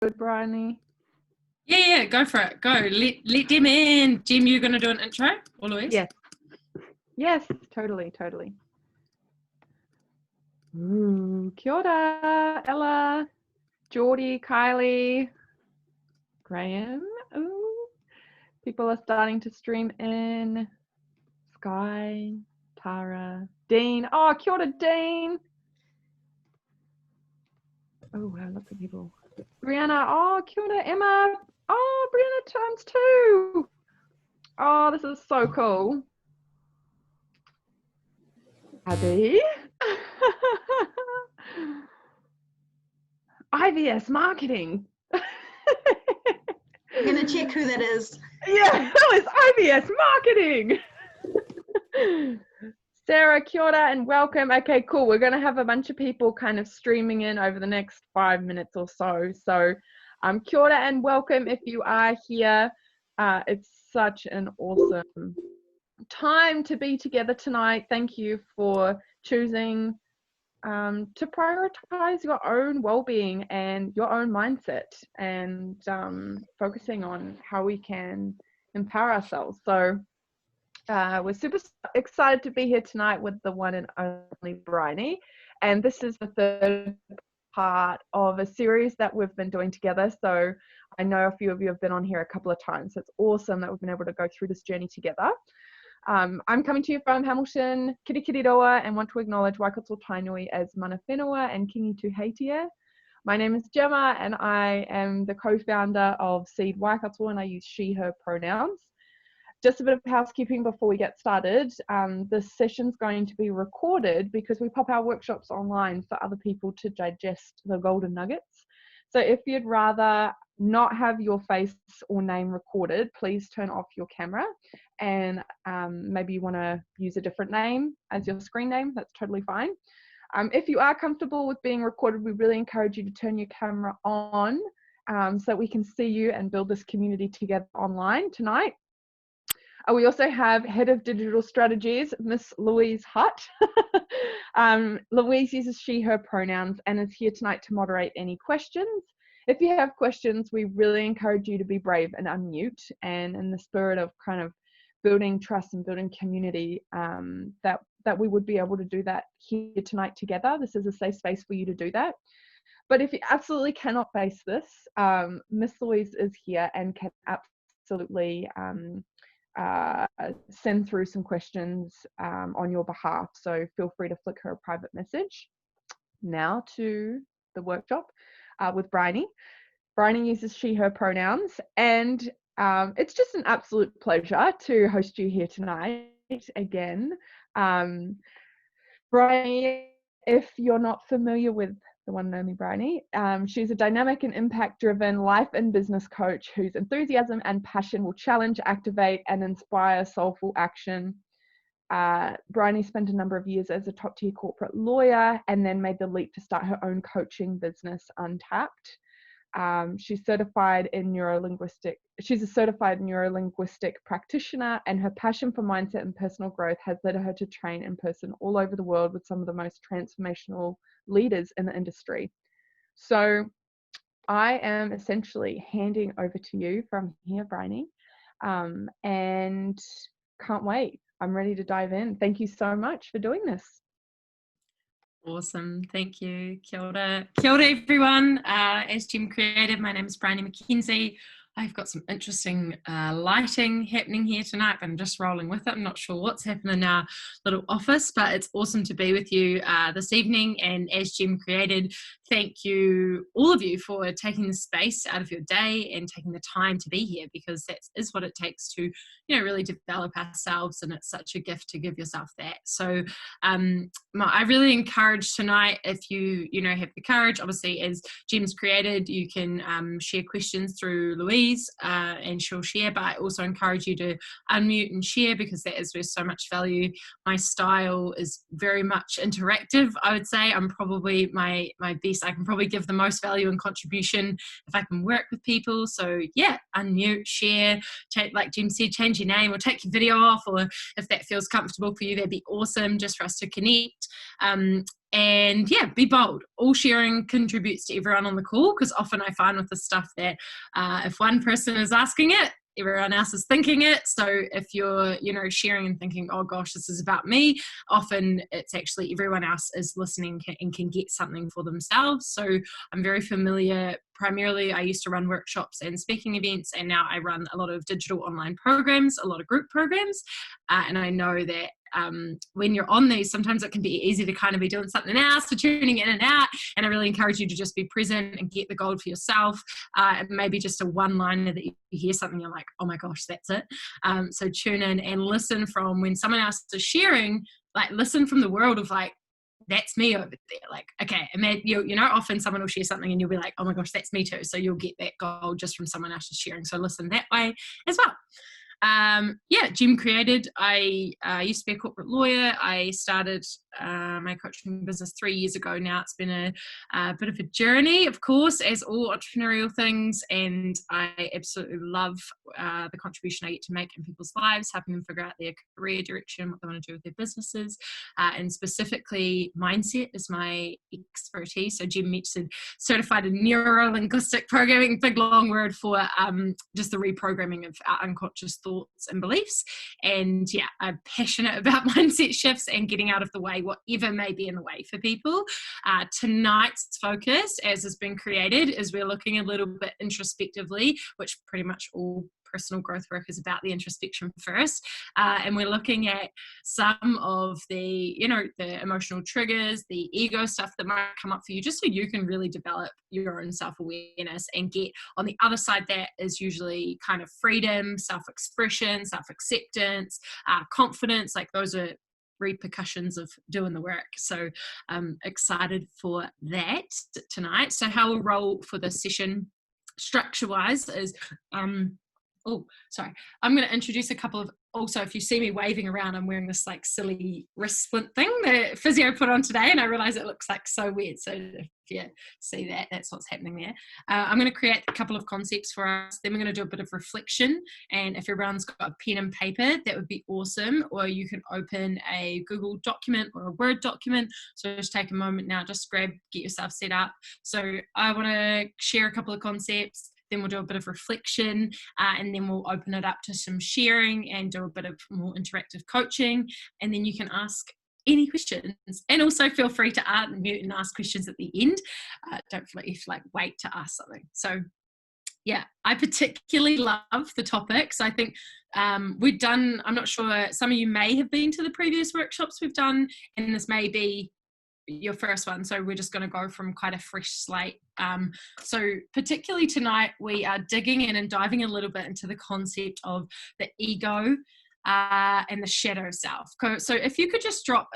Briony? Yeah, go for it. Go. Let them in. Jim, you going to do an intro? Or Louise? Yes, totally. Ooh, kia ora, Ella, Geordie, Kylie, Graham. Ooh, people are starting to stream in. Sky, Tara, Dean. Oh, kia ora, Dean. Oh, wow, lots of people. Brianna. Oh, kia ora, Emma. Oh, Brianna times 2. Oh, this is so cool. Abby. IVS marketing. I'm going to check who that is. Yeah, that was IVS marketing. Sarah, kia ora and welcome. Okay, cool. We're going to have a bunch of people kind of streaming in over the next 5 minutes or so. So kia ora and welcome if you are here. It's such an awesome time to be together tonight. Thank you for choosing to prioritize your own well-being and your own mindset and focusing on how we can empower ourselves. So we're super excited to be here tonight with the one and only Briony, and this is the third part of a series that we've been doing together. So I know a few of you have been on here a couple of times, so it's awesome that we've been able to go through this journey together. I'm coming to you from Hamilton, Kirikiriroa, and want to acknowledge Waikato Tainui as mana whenua and kingi tu heitia. My name is Gemma and I am the co-founder of Seed Waikato, and I use she, her pronouns. Just a bit of housekeeping before we get started. This session's going to be recorded because we pop our workshops online for other people to digest the golden nuggets. So if you'd rather not have your face or name recorded, please turn off your camera and maybe you want to use a different name as your screen name. That's totally fine. If you are comfortable with being recorded, we really encourage you to turn your camera on so we can see you and build this community together online tonight. We also have Head of Digital Strategies, Miss Louise Hutt. Louise uses she, her pronouns and is here tonight to moderate any questions. If you have questions, we really encourage you to be brave and unmute. And in the spirit of kind of building trust and building community, that we would be able to do that here tonight together. This is a safe space for you to do that. But if you absolutely cannot face this, Miss Louise is here and can absolutely send through some questions on your behalf. So feel free to flick her a private message. Now to the workshop with Briony. Briony uses she, her pronouns, and it's just an absolute pleasure to host you here tonight again. Briony, if you're not familiar with the one and only Briony, she's a dynamic and impact-driven life and business coach whose enthusiasm and passion will challenge, activate, and inspire soulful action. Briony spent a number of years as a top-tier corporate lawyer and then made the leap to start her own coaching business, Untapped. She's a certified neurolinguistic practitioner, and her passion for mindset and personal growth has led her to train in person all over the world with some of the most transformational leaders in the industry. So I am essentially handing over to you from here, Briony, and can't wait. I'm ready to dive in. Thank you so much for doing this. Awesome. Thank you. Kia ora. Kia ora, everyone. As Jim created, my name is Briony McKenzie. I've got some interesting lighting happening here tonight, but I'm just rolling with it. I'm not sure what's happening in our little office, but it's awesome to be with you this evening. And as Jim created, thank you, all of you, for taking the space out of your day and taking the time to be here, because that is what it takes to, really develop ourselves. And it's such a gift to give yourself that. So I really encourage tonight, if you, have the courage, obviously, as Jim's created, you can share questions through Louise and she'll share, but I also encourage you to unmute and share, because that is where so much value. My style is very much interactive. I would say I'm probably my best. I can probably give the most value and contribution if I can work with people. So yeah, unmute, share, like Jim said, change your name or take your video off, or if that feels comfortable for you, that'd be awesome, just for us to connect. And yeah, be bold. All sharing contributes to everyone on the call, because often I find with the stuff that if one person is asking it, everyone else is thinking it. So if you're, sharing and thinking, oh gosh, this is about me, often it's actually everyone else is listening and can get something for themselves. So I'm very familiar. Primarily, I used to run workshops and speaking events, and now I run a lot of digital online programs, a lot of group programs. And I know that when you're on these, sometimes it can be easy to kind of be doing something else, or tuning in and out. And I really encourage you to just be present and get the gold for yourself. And maybe just a one-liner that you hear something, you're like, oh my gosh, that's it. So tune in and listen from when someone else is sharing, like listen from the world of like, that's me over there. Like, okay, and often someone will share something and you'll be like, oh my gosh, that's me too. So you'll get that gold just from someone else's sharing. So listen that way as well. Jim created. I used to be a corporate lawyer. I started my coaching business 3 years ago now. It's been a bit of a journey, of course, as all entrepreneurial things, and I absolutely love the contribution I get to make in people's lives, helping them figure out their career direction, what they want to do with their businesses, and specifically mindset is my expertise. So Jim mentioned certified in neuro-linguistic programming, big long word for just the reprogramming of our unconscious thoughts and beliefs. And yeah, I'm passionate about mindset shifts and getting out of the way, whatever may be in the way for people. Tonight's focus, as has been created, is we're looking a little bit introspectively, which pretty much all personal growth work is about, the introspection first, and we're looking at some of the the emotional triggers, the ego stuff that might come up for you, just so you can really develop your own self-awareness and get on the other side. That is usually kind of freedom, self-expression, self-acceptance, confidence. Like those are repercussions of doing the work. So I'm excited for that tonight. So how we'll roll for this session structure wise is I'm going to introduce a couple of, also if you see me waving around, I'm wearing this like silly wrist splint thing that physio put on today, and I realize it looks like so weird. So if you see that, that's what's happening there. I'm going to create a couple of concepts for us, then we're going to do a bit of reflection, and if everyone's got a pen and paper, that would be awesome, or you can open a Google document or a Word document. So just take a moment now, just get yourself set up. So I want to share a couple of concepts, then we'll do a bit of reflection, and then we'll open it up to some sharing and do a bit of more interactive coaching, and then you can ask any questions, and also feel free to unmute and ask questions at the end. Don't feel like you have to wait to ask something. So yeah, I particularly love the topic. So I think we've done, I'm not sure, some of you may have been to the previous workshops we've done, and this may be your first one, so we're just going to go from quite a fresh slate. So particularly tonight, we are digging in and diving a little bit into the concept of the ego and the shadow self. So if you could just drop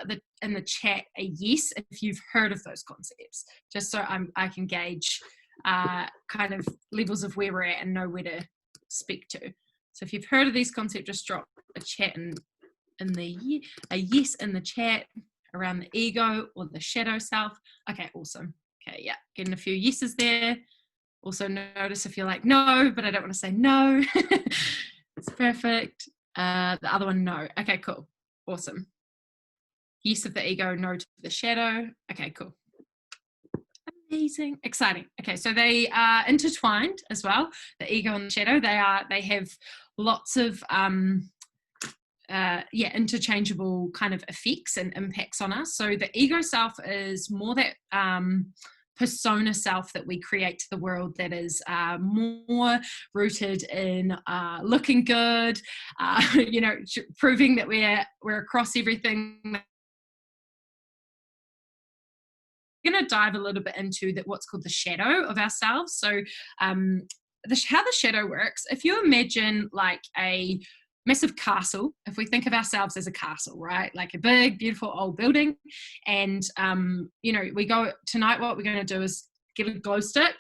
in the chat a yes if you've heard of those concepts, just so I can gauge kind of levels of where we're at and know where to speak to. So if you've heard of these concepts, just drop a chat a yes in the chat around the ego or the shadow self. Okay, awesome. Okay, yeah, getting a few yeses there. Also notice if you're like, no, but I don't want to say no. It's perfect. The other one, no. Okay, cool. Awesome. Yes of the ego, no to the shadow. Okay, cool. Amazing. Exciting. Okay, so they are intertwined as well. The ego and the shadow, they have lots of interchangeable kind of effects and impacts on us. So the ego self is more that persona self that we create to the world, that is more rooted in looking good, proving that we're across everything. We're going to dive a little bit into what's called the shadow of ourselves. So how the shadow works, if you imagine like a massive castle, if we think of ourselves as a castle, right? Like a big, beautiful old building. And, we go tonight, what we're going to do is get a glow stick.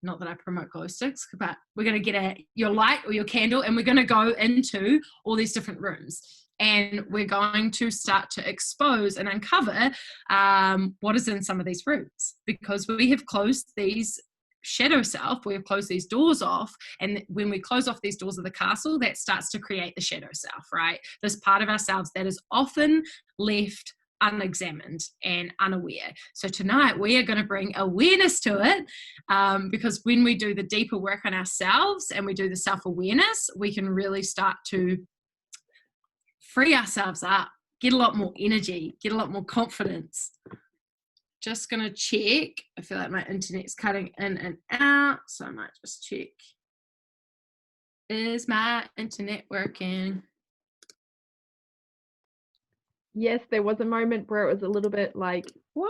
Not that I promote glow sticks, but we're going to get your light or your candle, and we're going to go into all these different rooms. And we're going to start to expose and uncover what is in some of these rooms, because we have closed these shadow self, we have closed these doors off, and when we close off these doors of the castle, that starts to create the shadow self, right? This part of ourselves that is often left unexamined and unaware. So tonight we are going to bring awareness to it, because when we do the deeper work on ourselves and we do the self-awareness, we can really start to free ourselves up, get a lot more energy, get a lot more confidence. Just going to check. I feel like my internet's cutting in and out, so I might just check. Is my internet working? Yes, there was a moment where it was a little bit like, wah,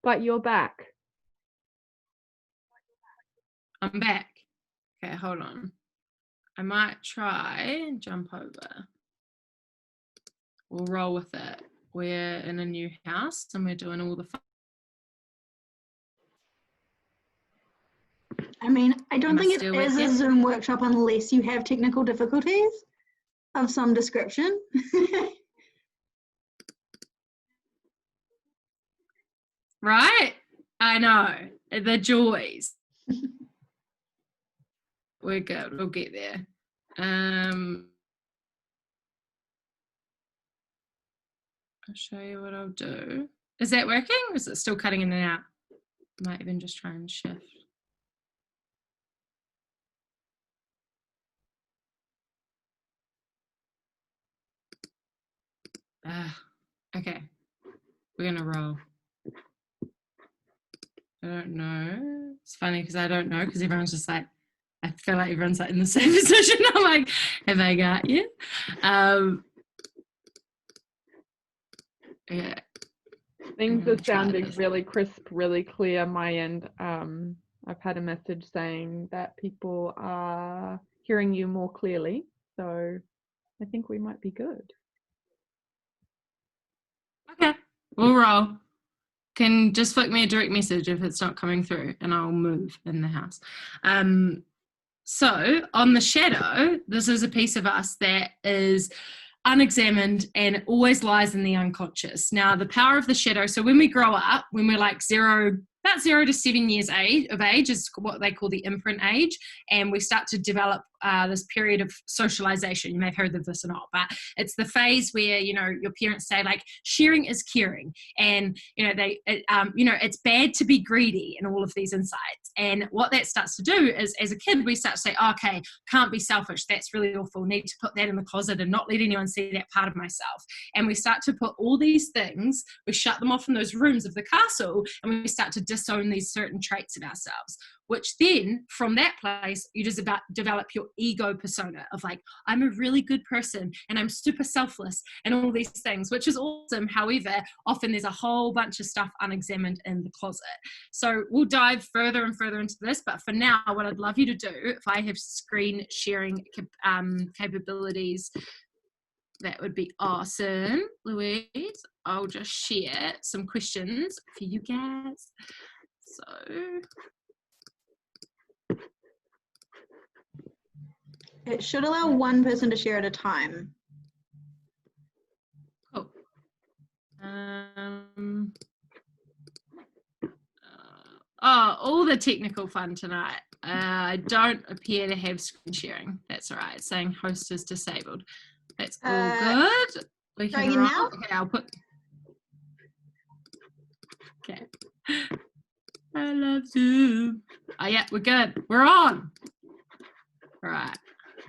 but you're back. I'm back. Okay, hold on. I might try and jump over. We'll roll with it. We're in a new house and we're doing all the fun. I mean, I don't think it is a Zoom workshop unless you have technical difficulties of some description. Right? I know. The joys. We're good. We'll get there. I'll show you what I'll do. Is that working? Or is it still cutting in and out? Might even just try and shift. Okay. We're gonna roll. I don't know. It's funny because I don't know, because everyone's just like, I feel like everyone's like in the same position. I'm like, have I got you? Yeah. Things are sounding really crisp, really clear my end. I've had a message saying that people are hearing you more clearly, so I think we might be good. Okay, we'll roll. Can just flick me a direct message if it's not coming through and I'll move in the house. So on the shadow, this is a piece of us that is unexamined and always lies in the unconscious. Now, the power of the shadow, so when we grow up, when we're like about 0 to 7 years of age is what they call the imprint age, and we start to develop this period of socialization. You may have heard of this or not, but it's the phase where, you know, your parents say like sharing is caring, and you know it's bad to be greedy, and all of these insights. And what that starts to do is, as a kid, we start to say, okay, can't be selfish, that's really awful, need to put that in the closet and not let anyone see that part of myself. And we start to put all these things, we shut them off in those rooms of the castle, and we start to disown these certain traits of ourselves, which then from that place you just about develop your ego persona of like, I'm a really good person and I'm super selfless and all these things, which is awesome. However, often there's a whole bunch of stuff unexamined in the closet. So we'll dive further and further into this, but for now what I'd love you to do, if I have screen sharing capabilities, that would be awesome, Louise. I'll just share some questions for you guys. So It should allow one person to share at a time. Cool. All the technical fun tonight. I don't appear to have screen sharing. That's all right. It's saying host is disabled. That's all good. We can roll. Now? Okay, I'll put. Okay. I love Zoom. Oh yeah, we're good. We're on. All right.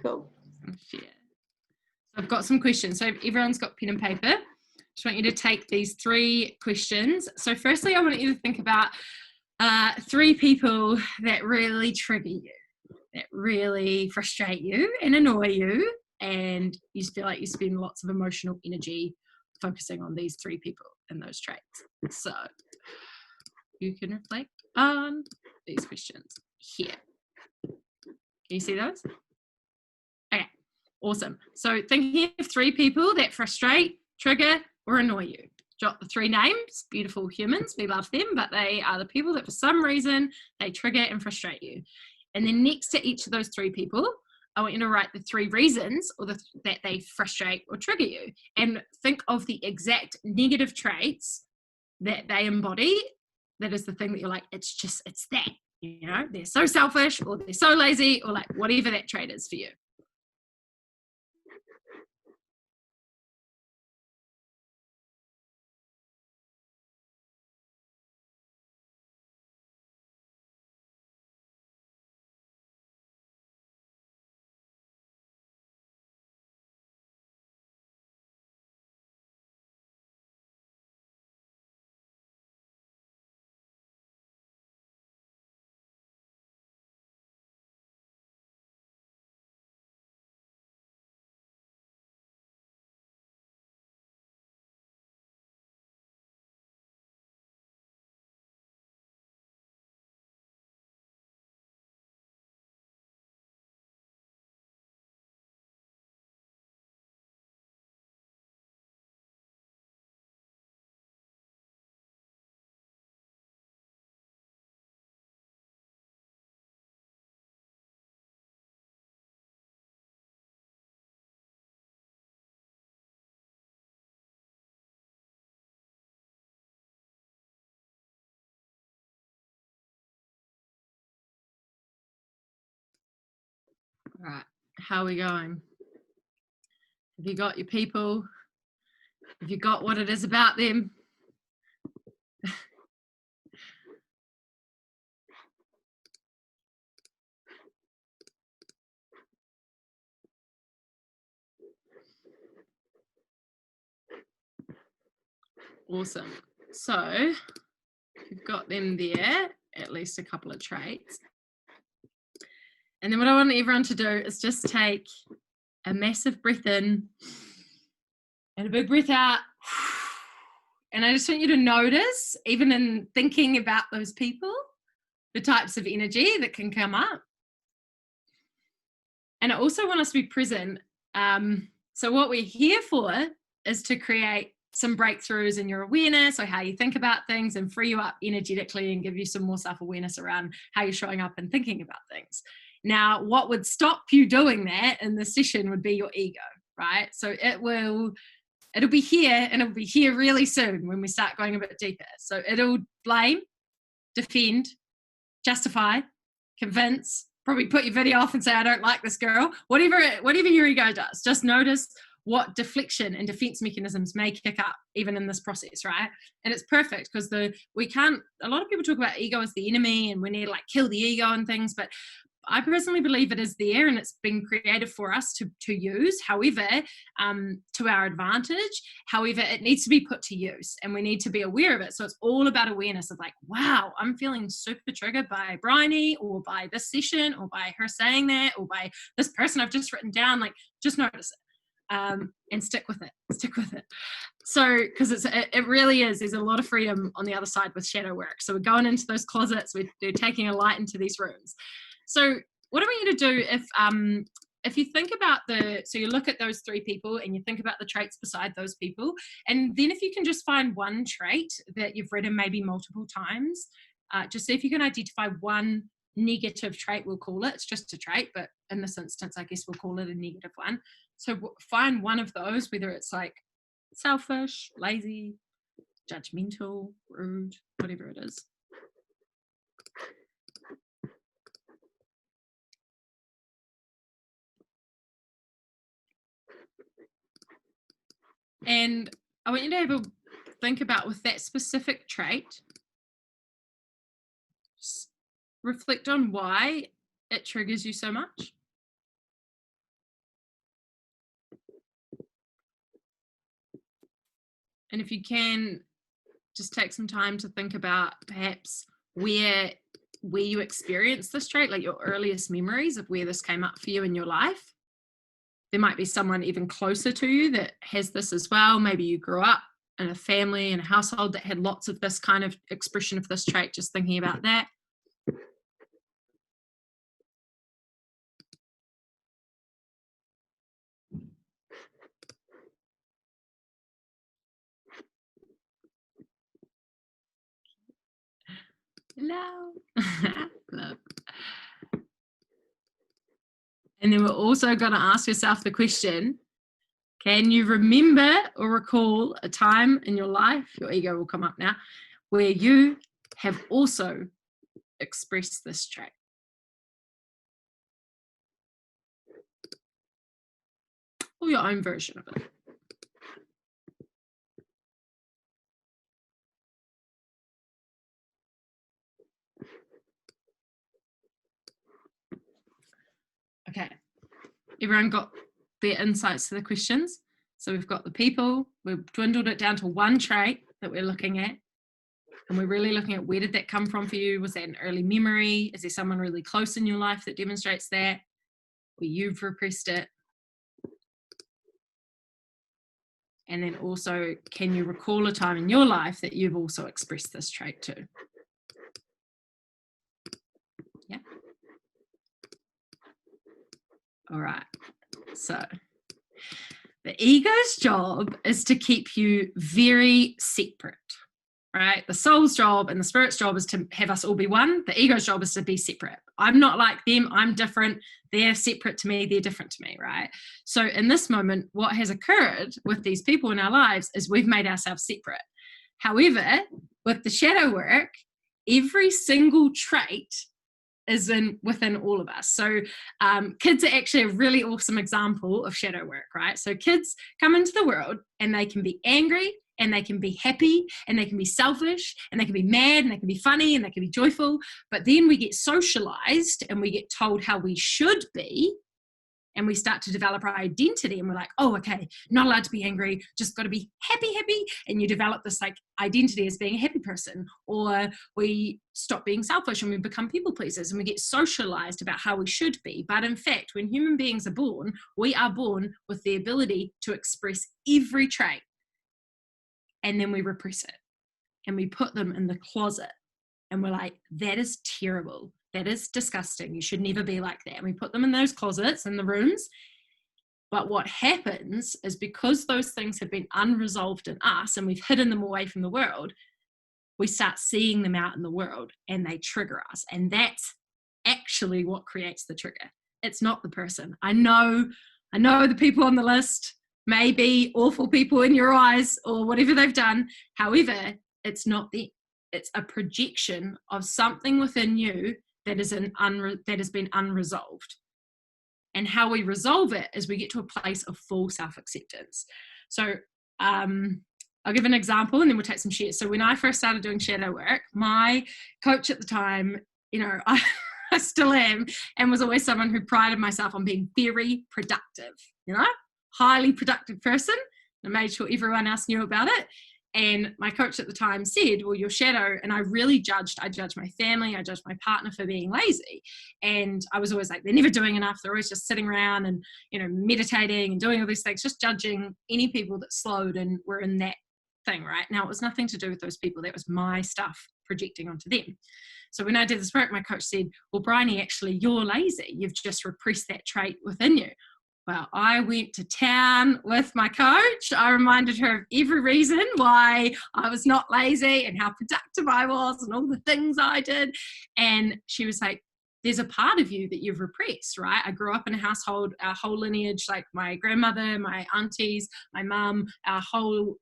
Cool. So I've got some questions. So everyone's got pen and paper. Just want you to take these 3 questions. So firstly, I want you to think about 3 people that really trigger you, that really frustrate you and annoy you, and you feel like you spend lots of emotional energy focusing on these 3 people and those traits. So you can reflect on these questions here. Can you see those? Okay, awesome. So thinking of 3 people that frustrate, trigger, or annoy you. Jot the 3 names, beautiful humans, we love them, but they are the people that for some reason they trigger and frustrate you. And then next to each of those 3 people, I want you to write the 3 reasons that they frustrate or trigger you, and think of the exact negative traits that they embody. That is the thing that you're like, it's that, you know, they're so selfish, or they're so lazy, or like whatever that trait is for you. All right, how are we going? Have you got your people? Have you got what it is about them? Awesome. So you've got them there, at least a couple of traits. And then what I want everyone to do is just take a massive breath in and a big breath out. And I just want you to notice, even in thinking about those people, the types of energy that can come up. And I also want us to be present. So what we're here for is to create some breakthroughs in your awareness or how you think about things and free you up energetically and give you some more self-awareness around how you're showing up and thinking about things. Now, what would stop you doing that in the session would be your ego, right? So it'll be here, and it'll be here really soon when we start going a bit deeper. So it'll blame, defend, justify, convince, probably put your video off and say, I don't like this girl. Whatever your ego does, just notice what deflection and defense mechanisms may kick up even in this process, right? And it's perfect because a lot of people talk about ego as the enemy and we need to like kill the ego and things, but I personally believe it is there and it's been created for us to use, however, to our advantage. However, it needs to be put to use and we need to be aware of it. So it's all about awareness of like, wow, I'm feeling super triggered by Briony or by this session or by her saying that or by this person I've just written down. Like, just notice it. And stick with it. So, because it really is, there's a lot of freedom on the other side with shadow work. So we're going into those closets, we're taking a light into these rooms. So what I want you to do, if you think about so you look at those three people and you think about the traits beside those people, and then if you can just find one trait that you've written maybe multiple times, just see if you can identify one negative trait, we'll call it. It's just a trait, but in this instance, I guess we'll call it a negative one. So find one of those, whether it's like selfish, lazy, judgmental, rude, whatever it is. And I want you to have a think about with that specific trait, just reflect on why it triggers you so much. And if you can, just take some time to think about perhaps where you experienced this trait, like your earliest memories of where this came up for you in your life. There might be someone even closer to you that has this as well. Maybe you grew up in a family and a household that had lots of this kind of expression of this trait, just thinking about that. Hello. Look. And then we're also going to ask yourself the question, can you remember or recall a time in your life, your ego will come up now, where you have also expressed this trait? Or your own version of it. Okay, everyone got their insights to the questions? So we've got the people, we've dwindled it down to one trait that we're looking at. And we're really looking at where did that come from for you? Was that an early memory? Is there someone really close in your life that demonstrates that? Or you've repressed it? And then also, can you recall a time in your life that you've also expressed this trait too? Yeah. All right. So the ego's job is to keep you very separate, right? The soul's job and the spirit's job is to have us all be one. The ego's job is to be separate. I'm not like them. I'm different. They're separate to me. They're different to me, right? So in this moment, what has occurred with these people in our lives is we've made ourselves separate. However, with the shadow work, every single trait within all of us. So kids are actually a really awesome example of shadow work, right? So kids come into the world and they can be angry, and they can be happy, and they can be selfish, and they can be mad, and they can be funny, and they can be joyful. But then we get socialized and we get told how we should be, and we start to develop our identity, and we're like, oh, okay, not allowed to be angry, just got to be happy. And you develop this like identity as being a happy person. Or we stop being selfish and we become people pleasers, and we get socialized about how we should be. But in fact, when human beings are born, we are born with the ability to express every trait, and then we repress it and we put them in the closet, and we're like, that is terrible. That is disgusting. You should never be like that. And we put them in those closets in the rooms. But what happens is, because those things have been unresolved in us and we've hidden them away from the world, we start seeing them out in the world and they trigger us. And that's actually what creates the trigger. It's not the person. I know the people on the list may be awful people in your eyes or whatever they've done. However, it's not them. It's a projection of something within you that has been unresolved. And how we resolve it is we get to a place of full self-acceptance. So I'll give an example and then we'll take some shares. So when I first started doing shadow work, my coach at the time, I still am, and was always someone who prided myself on being very productive, highly productive person. I made sure everyone else knew about it. And my coach at the time said, well, your shadow, and I judged my family, I judged my partner for being lazy. And I was always like, they're never doing enough. They're always just sitting around and, meditating and doing all these things, just judging any people that slowed and were in that thing, right? Now, it was nothing to do with those people. That was my stuff projecting onto them. So when I did this work, my coach said, well, Briony, actually, you're lazy. You've just repressed that trait within you. Well, I went to town with my coach. I reminded her of every reason why I was not lazy and how productive I was and all the things I did. And she was like, there's a part of you that you've repressed, right? I grew up in a household, our whole lineage, like my grandmother, my aunties, my mum, our whole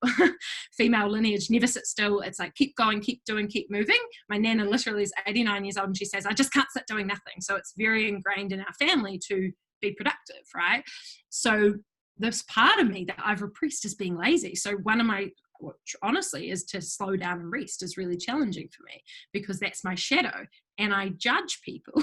female lineage never sits still. It's like, keep going, keep doing, keep moving. My nana literally is 89 years old and she says, I just can't sit doing nothing. So it's very ingrained in our family to be productive, right? So this part of me that I've repressed is being lazy. So one of my, which honestly is to slow down and rest, is really challenging for me because that's my shadow. And I judge people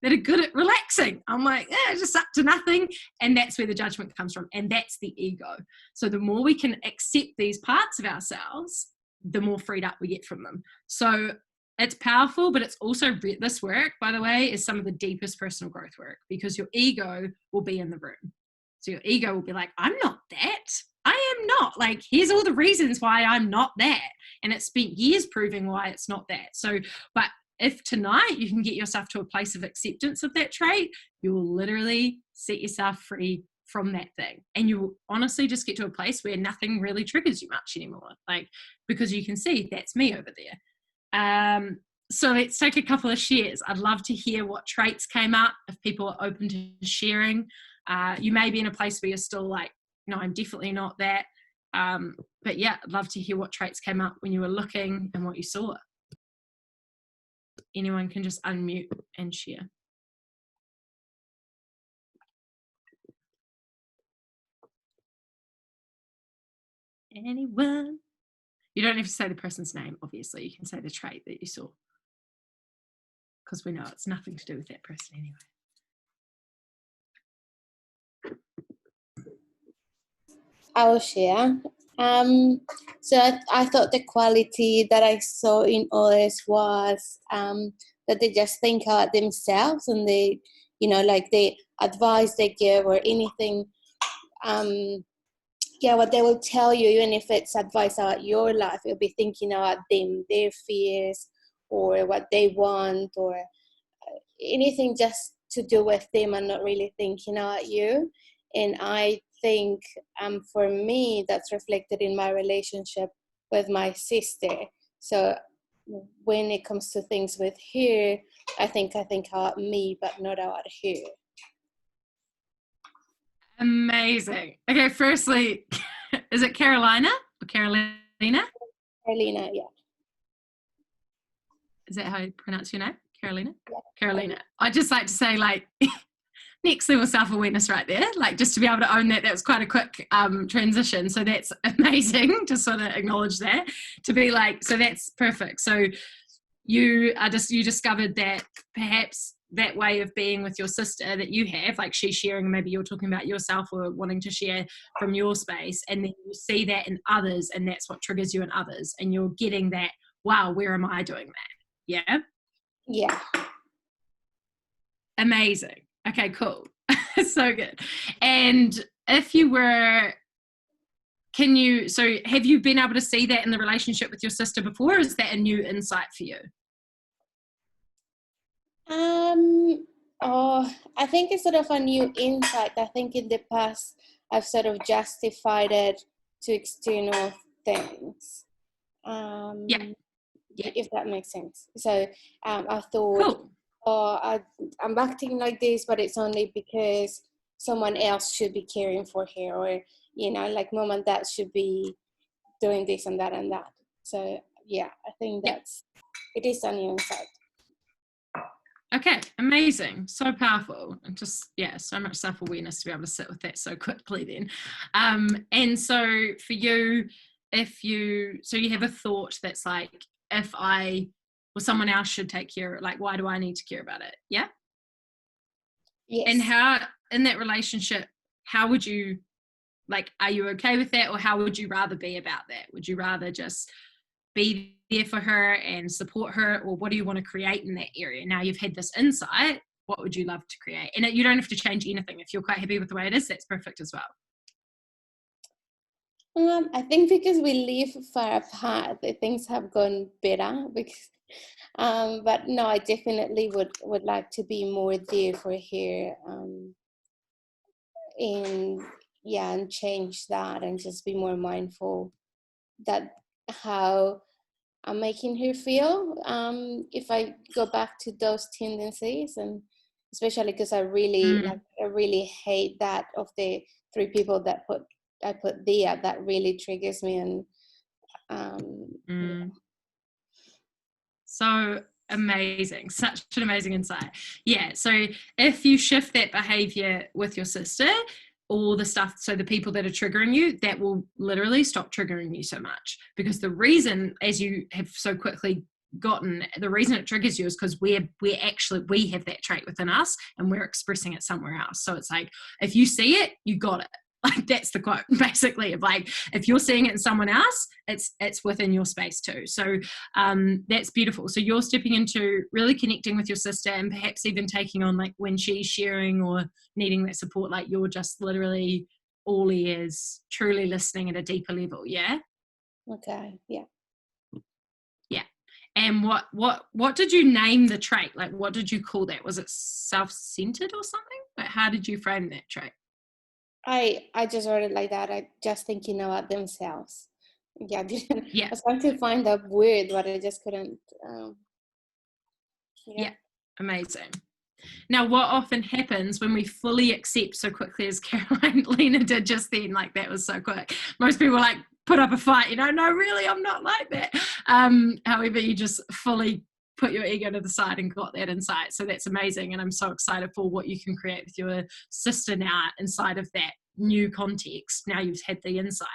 that are good at relaxing. I'm like, just up to nothing. And that's where the judgment comes from. And that's the ego. So the more we can accept these parts of ourselves, the more freed up we get from them. So it's powerful, but it's also, this work, by the way, is some of the deepest personal growth work, because your ego will be in the room. So your ego will be like, I'm not that. I am not. Like, here's all the reasons why I'm not that. And it's spent years proving why it's not that. So, but if tonight you can get yourself to a place of acceptance of that trait, you will literally set yourself free from that thing. And you will honestly just get to a place where nothing really triggers you much anymore. Like, because you can see that's me over there. So let's take a couple of shares. I'd love to hear what traits came up, if people are open to sharing. You may be in a place where you're still like, no, I'm definitely not that. But yeah, I'd love to hear what traits came up when you were looking and what you saw. Anyone can just unmute and share. Anyone? You don't have to say the person's name, obviously. You can say the trait that you saw, because we know it's nothing to do with that person anyway. I will share. So I thought the quality that I saw in others was that they just think about themselves, and they, like the advice they give or anything, what they will tell you, even if it's advice about your life, you'll be thinking about them, their fears, or what they want, or anything just to do with them, and not really thinking about you. And I think for me, that's reflected in my relationship with my sister. So when it comes to things with her, I think about me, but not about her. Amazing. Okay, firstly, is it Carolina or Carolina? Carolina, yeah. Is that how you pronounce your name? Carolina. I just like to say, like, next level self-awareness right there, like, just to be able to own that. That was quite a quick transition, so that's amazing to sort of acknowledge that, to be like, so that's perfect. So you discovered that perhaps that way of being with your sister that you have, like she's sharing, maybe you're talking about yourself or wanting to share from your space, and then you see that in others, and that's what triggers you in others, and you're getting that, wow, where am I doing that? Yeah Amazing. Okay, cool. So good. And if you were, so have you been able to see that in the relationship with your sister before, or is that a new insight for you? I think it's sort of a new insight. I think in the past I've sort of justified it to external things. If that makes sense. So I thought, cool. I'm acting like this, but it's only because someone else should be caring for her, or, you know, like mom and dad should be doing this and that and that. So yeah, I think it is a new insight. Okay, amazing. So powerful. And just, so much self-awareness to be able to sit with that so quickly then. And so for you, you have a thought that's like, if someone else should take care of it, like, why do I need to care about it? Yeah? Yes. And how, in that relationship, how would you, like, are you okay with that, or how would you rather be about that? Would you rather just be there for her and support her, or what do you want to create in that area? Now you've had this insight, what would you love to create? And you don't have to change anything. If you're quite happy with the way it is, that's perfect as well. I think because we live far apart, things have gone better. Because, but no, I definitely would like to be more there for her, and change that, and just be more mindful that how I'm making her feel. If I go back to those tendencies, and especially because I really hate that of the 3 people that I put there, that really triggers me. And so amazing, such an amazing insight. So if you shift that behavior with your sister, all the stuff, so the people that are triggering you, that will literally stop triggering you so much. Because the reason, as you have so quickly gotten, the reason it triggers you is because we have that trait within us, and we're expressing it somewhere else. So it's like, if you see it, you got it. Like, that's the quote, basically, of like, if you're seeing it in someone else, it's within your space too. So that's beautiful. So you're stepping into really connecting with your sister, and perhaps even taking on, like, when she's sharing or needing that support, like, you're just literally all ears, truly listening at a deeper level. Yeah. Okay. Yeah. And what did you name the trait? Like, what did you call that? Was it self-centered or something? Like, how did you frame that trait? I just wrote it like that. I just thinking about themselves. I was trying to find a word, but I just couldn't. Amazing. Now, what often happens when we fully accept so quickly, as Lena did just then, like, that was so quick. Most people, like, put up a fight, no, really, I'm not like that. However, you just fully put your ego to the side and got that insight. So that's amazing. And I'm so excited for what you can create with your sister now inside of that new context. Now you've had the insight.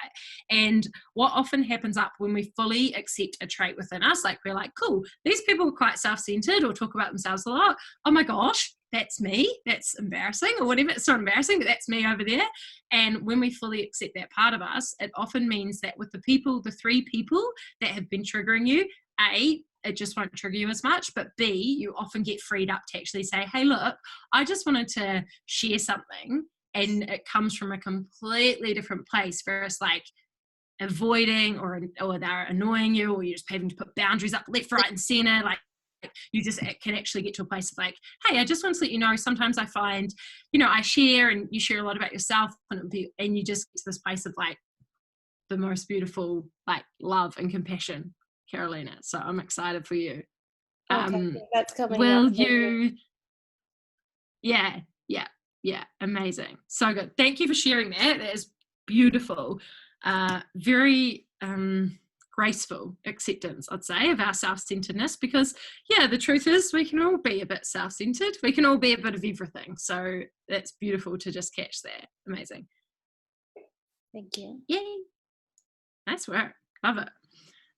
And what often happens up when we fully accept a trait within us, like, we're like, cool, these people are quite self-centered or talk about themselves a lot. Oh my gosh, that's me. That's embarrassing, or whatever. It's not embarrassing, but that's me over there. And when we fully accept that part of us, it often means that with the 3 people that have been triggering you, A, it just won't trigger you as much, but B, you often get freed up to actually say, hey, look, I just wanted to share something, and it comes from a completely different place versus like avoiding or they're annoying you, or you're just having to put boundaries up left, right, and center. Like, you just can actually get to a place of like, hey, I just want to let you know, sometimes I find, I share, and you share a lot about yourself, and you just get to this place of like the most beautiful, like, love and compassion, Carolina. So I'm excited for you. That's coming. Will you? Yeah, amazing. So good. Thank you for sharing that. That is beautiful. Very graceful acceptance, I'd say, of our self-centeredness, because the truth is we can all be a bit self-centered, we can all be a bit of everything. So that's beautiful to just catch that. Amazing. Thank you. Yay, nice work, love it.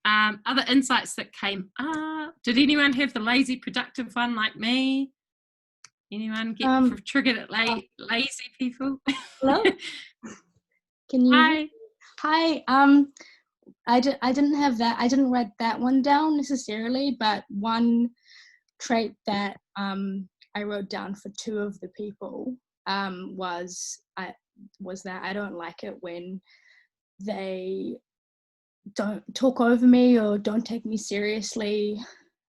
Other insights that came up, did anyone have the lazy productive one like me? Anyone get triggered at lazy people? Hello. Can you? Hi. Hi. I didn't have that. I didn't write that one down necessarily, but one trait that I wrote down for two of the people was that I don't like it when they don't talk over me or don't take me seriously,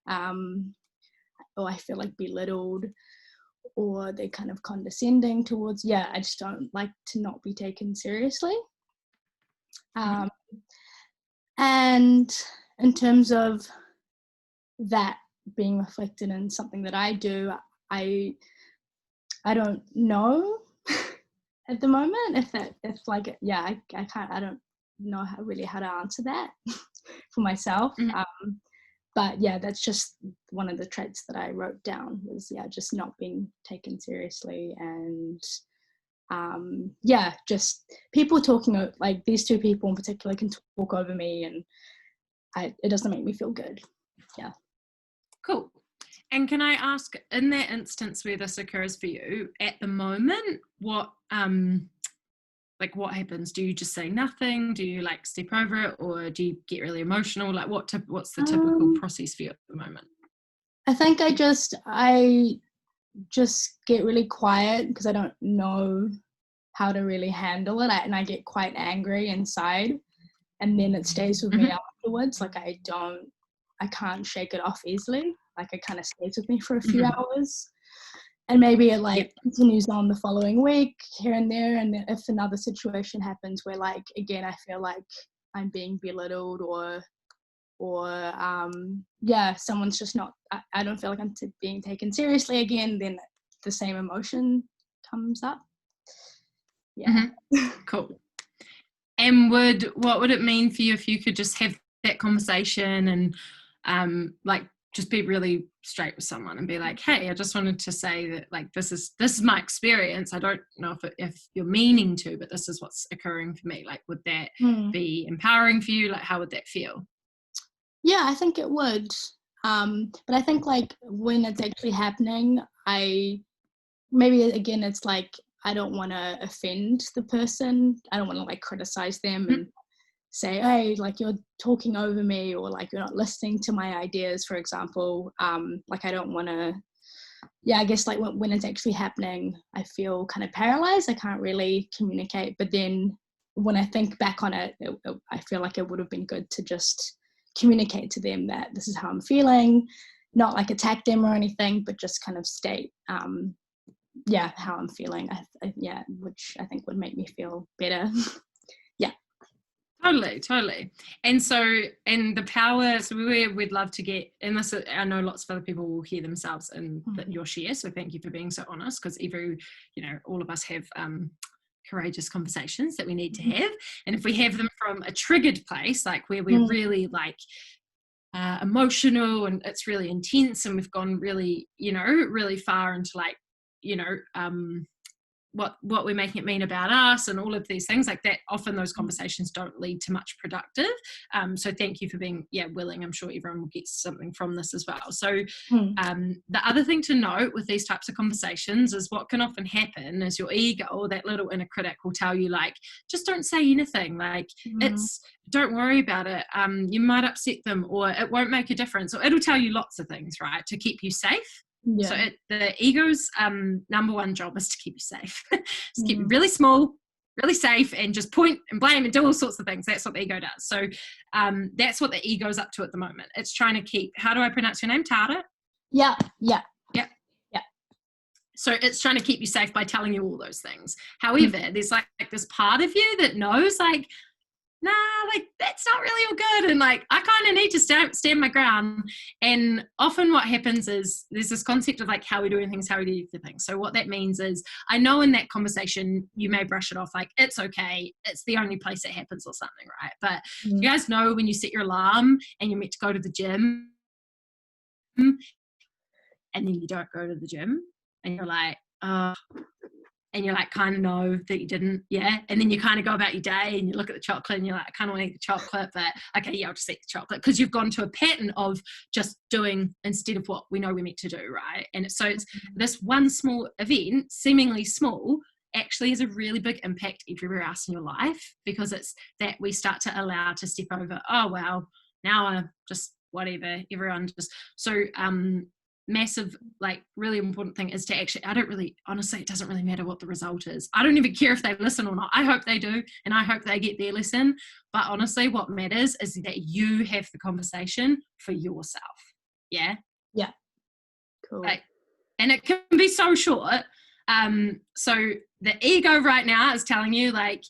or I feel like belittled, or they're kind of condescending towards, I just don't like to not be taken seriously. And in terms of that being reflected in something that I do, I don't know at the moment I don't know how to answer that for myself. But that's just one of the traits that I wrote down was just not being taken seriously, and just people talking, like these two people in particular can talk over me, and it doesn't make me feel good. Cool. And can I ask, in that instance where this occurs for you at the moment, what happens? Do you just say nothing? Do you like step over it, or do you get really emotional? Like what's the typical process for you at the moment? I think I just get really quiet because I don't know how to really handle it, and I get quite angry inside, and then it stays with me afterwards. Like I can't shake it off easily. Like it kind of stays with me for a few hours. And maybe it continues on the following week here and there. And if another situation happens where again, I feel like I'm being belittled or someone's just not, I don't feel like I'm being taken seriously again, then the same emotion comes up. Cool. And what would it mean for you if you could just have that conversation and just be really straight with someone and be like, hey, I just wanted to say that this is my experience. I don't know if you're meaning to, but this is what's occurring for me. Like, would that be empowering for you? Like, how would that feel? Yeah, I think it would. But I think when it's actually happening, it's I don't want to offend the person. I don't want to criticize them and say, hey, you're talking over me, or you're not listening to my ideas, for example. I don't want to, I guess when it's actually happening, I feel kind of paralyzed. I can't really communicate. But then when I think back on it, I feel like it would have been good to just communicate to them that this is how I'm feeling, not attack them or anything, but just kind of state, how I'm feeling. Which I think would make me feel better. Totally. And the power, so we'd love to get, and this, I know lots of other people will hear themselves in your share, so thank you for being so honest, because all of us have courageous conversations that we need to have, and if we have them from a triggered place, where we're really emotional and it's really intense and we've gone really really far into what we're making it mean about us and all of these things like that, often those conversations don't lead to much productive. So thank you for being willing. I'm sure everyone will get something from this as well. So the other thing to note with these types of conversations is what can often happen is your ego, or that little inner critic, will tell you just don't say anything, it's, don't worry about it, you might upset them, or it won't make a difference, or it'll tell you lots of things, right, to keep you safe. So the ego's number one job is to keep you safe. Just keep you really small, really safe, and just point and blame and do all sorts of things. That's what the ego does. So that's what the ego's up to at the moment. It's trying to keep, how do I pronounce your name? Tara? Yeah. So it's trying to keep you safe by telling you all those things. However, there's this part of you that knows nah, like that's not really all good, and like I kind of need to stand my ground. And often what happens is there's this concept of like how we do things, how we do things. So what that means is, I know in that conversation you may brush it off like it's okay, it's the only place it happens or something, right? But you guys know when you set your alarm and you're meant to go to the gym and then you don't go to the gym and you're like, oh, and you're like, kind of know that you didn't, and then you kind of go about your day and you look at the chocolate and you're like, I kind of want to eat the chocolate, but okay, I'll just eat the chocolate, because you've gone to a pattern of just doing instead of what we know we're meant to do, right? And it's this one small event, seemingly small, actually has a really big impact everywhere else in your life, because it's that we start to allow to step over, oh well, now I just whatever, everyone just, so massive, like really important thing is to actually, honestly, it doesn't really matter what the result is. I don't even care if they listen or not. I hope they do, and I hope they get their lesson. But honestly, what matters is that you have the conversation for yourself. Yeah. Cool. Like, and it can be so short. So the ego right now is telling you like,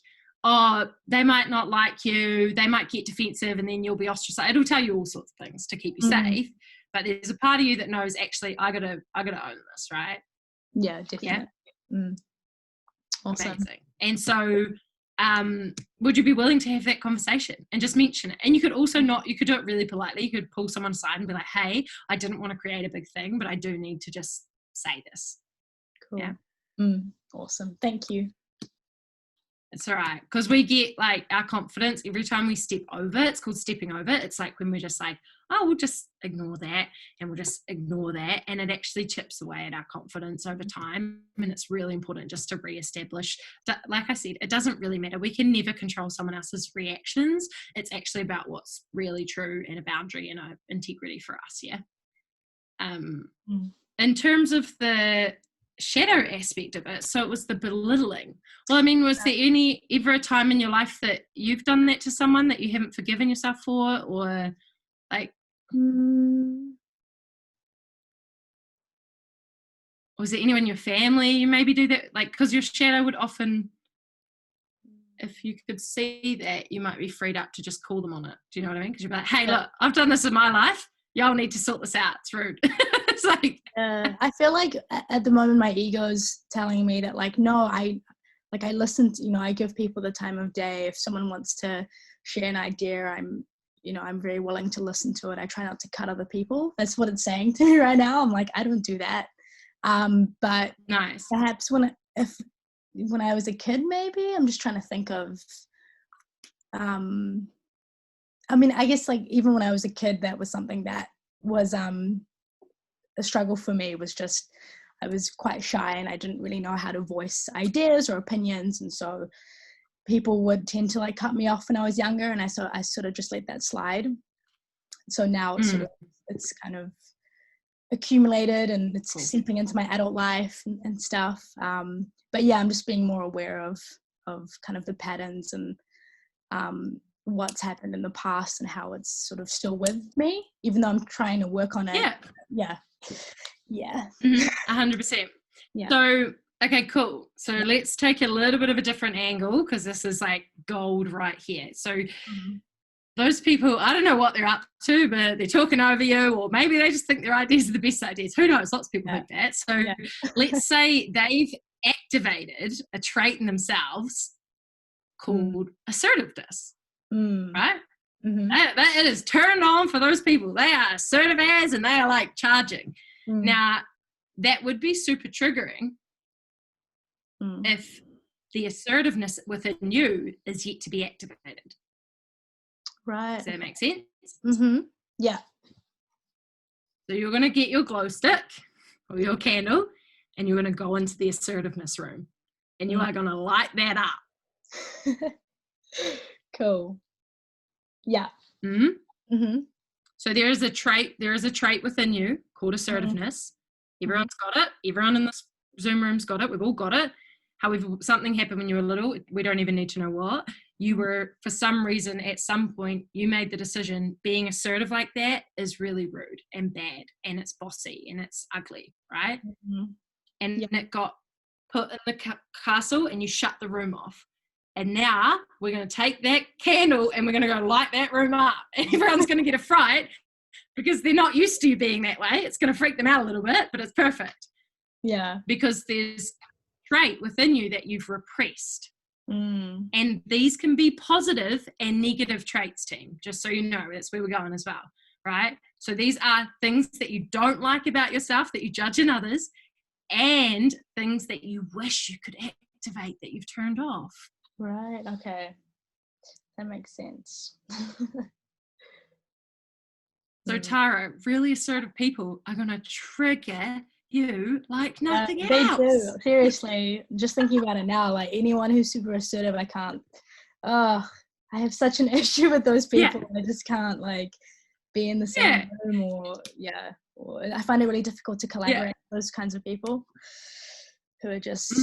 oh, they might not like you, they might get defensive, and then you'll be ostracized. It'll tell you all sorts of things to keep you safe. But there's a part of you that knows, actually, I gotta own this, right? Yeah, definitely. Yeah. Awesome. Amazing. And so, would you be willing to have that conversation and just mention it? And you could also you could do it really politely. You could pull someone aside and be like, hey, I didn't want to create a big thing, but I do need to just say this. Cool. Yeah. Awesome. Thank you. It's all right, because we get like our confidence every time we step over. It's called stepping over. It's like when we're just like, oh, we'll just ignore that, and we'll just ignore that, and it actually chips away at our confidence over time. And it's really important just to reestablish that, like I said, it doesn't really matter. We can never control someone else's reactions. It's actually about what's really true and a boundary and a integrity for us. Yeah. In terms of the shadow aspect of it, so it was the belittling. Well, I mean, was there ever a time in your life that you've done that to someone that you haven't forgiven yourself for, or like was there anyone in your family you maybe do that, like, because your shadow would often, if you could see that, you might be freed up to just call them on it. Do you know what I mean? Because you'd be like, hey, look, I've done this in my life, y'all need to sort this out, it's rude. It's like I feel like at the moment my ego's telling me that like, no, I listen to, I give people the time of day. If someone wants to share an idea, I'm very willing to listen to it. I try not to cut other people. That's what it's saying to me right now. I'm like, I don't do that. But nice. Perhaps when I was a kid, maybe. I'm just trying to think of I mean, I guess like even when I was a kid, that was something that was a struggle for me. Was just I was quite shy and I didn't really know how to voice ideas or opinions, and so people would tend to like cut me off when I was younger, and I sort of just let that slide. So now it's kind of accumulated and it's seeping into my adult life and stuff. But yeah, I'm just being more aware of kind of the patterns and what's happened in the past and how it's sort of still with me, even though I'm trying to work on it. Yeah. 100%. Yeah. So okay, cool. So let's take a little bit of a different angle, because this is like gold right here. So those people, I don't know what they're up to, but they're talking over you, or maybe they just think their ideas are the best ideas. Who knows? Lots of people think that. So let's say they've activated a trait in themselves called assertiveness, right? That it is turned on for those people. They are assertive as, and they are like charging. Now, that would be super triggering if the assertiveness within you is yet to be activated. Right. Does that make sense? Yeah. So you're going to get your glow stick or your candle, and you're going to go into the assertiveness room, and you are going to light that up. Cool. Yeah. So there is a trait within you called assertiveness. Everyone's got it. Everyone in this Zoom room's got it. We've all got it. However, something happened when you were little. We don't even need to know what. You were, for some reason, at some point, you made the decision being assertive like that is really rude and bad, and it's bossy and it's ugly, right? And it got put in the castle, and you shut the room off. And now we're going to take that candle and we're going to go light that room up. And everyone's going to get a fright because they're not used to you being that way. It's going to freak them out a little bit, but it's perfect. Yeah. Because there's a trait within you that you've repressed. Mm. And these can be positive and negative traits, team, just so you know. That's where we're going as well, right? So these are things that you don't like about yourself, that you judge in others, and things that you wish you could activate that you've turned off. Right. Okay. That makes sense. So Tara, really assertive people are going to trigger you like nothing else. They do. Seriously, just thinking about it now, like anyone who's super assertive, I can't. I have such an issue with those people. I just can't like be in the same room, or I find it really difficult to collaborate with those kinds of people who are just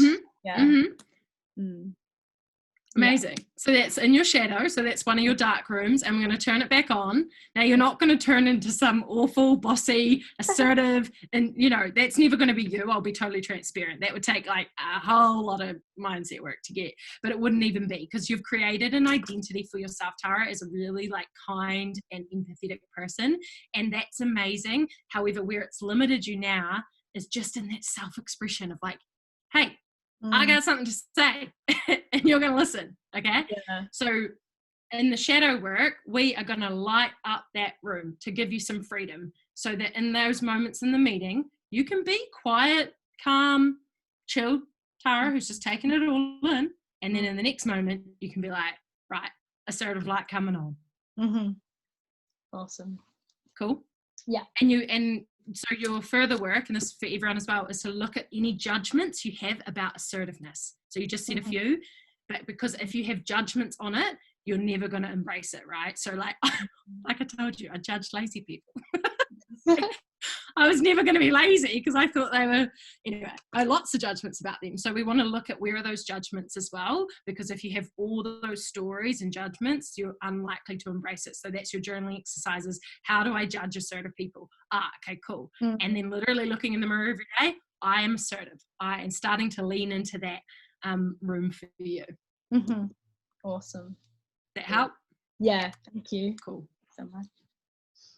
Amazing. So that's in your shadow. So that's one of your dark rooms, and we're going to turn it back on. Now you're not going to turn into some awful, bossy, assertive, and that's never going to be you. I'll be totally transparent. That would take like a whole lot of mindset work to get, but it wouldn't even be, because you've created an identity for yourself, Tara, as a really like kind and empathetic person. And that's amazing. However, where it's limited you now is just in that self-expression of like, hey, I got something to say and you're going to listen. Okay. Yeah. So in the shadow work, we are going to light up that room to give you some freedom, so that in those moments in the meeting, you can be quiet, calm, chill, Tara, who's just taking it all in. And then in the next moment, you can be like, right, assertive light coming on. Mm-hmm. Awesome. Cool. Yeah. And so your further work, and this is for everyone as well, is to look at any judgments you have about assertiveness. So you just said a few, but because if you have judgments on it, you're never going to embrace it, right? So like I told you, I judged lazy people. I was never going to be lazy because I thought they were, anyway, I had lots of judgments about them. So we want to look at where are those judgments as well, because if you have all those stories and judgments, you're unlikely to embrace it. So that's your journaling exercises. How do I judge assertive people? Okay, cool. Mm-hmm. And then literally looking in the mirror every day, I am assertive. I am starting to lean into that room for you. Mm-hmm. Awesome. That help? Yeah, thank you. Cool. So much.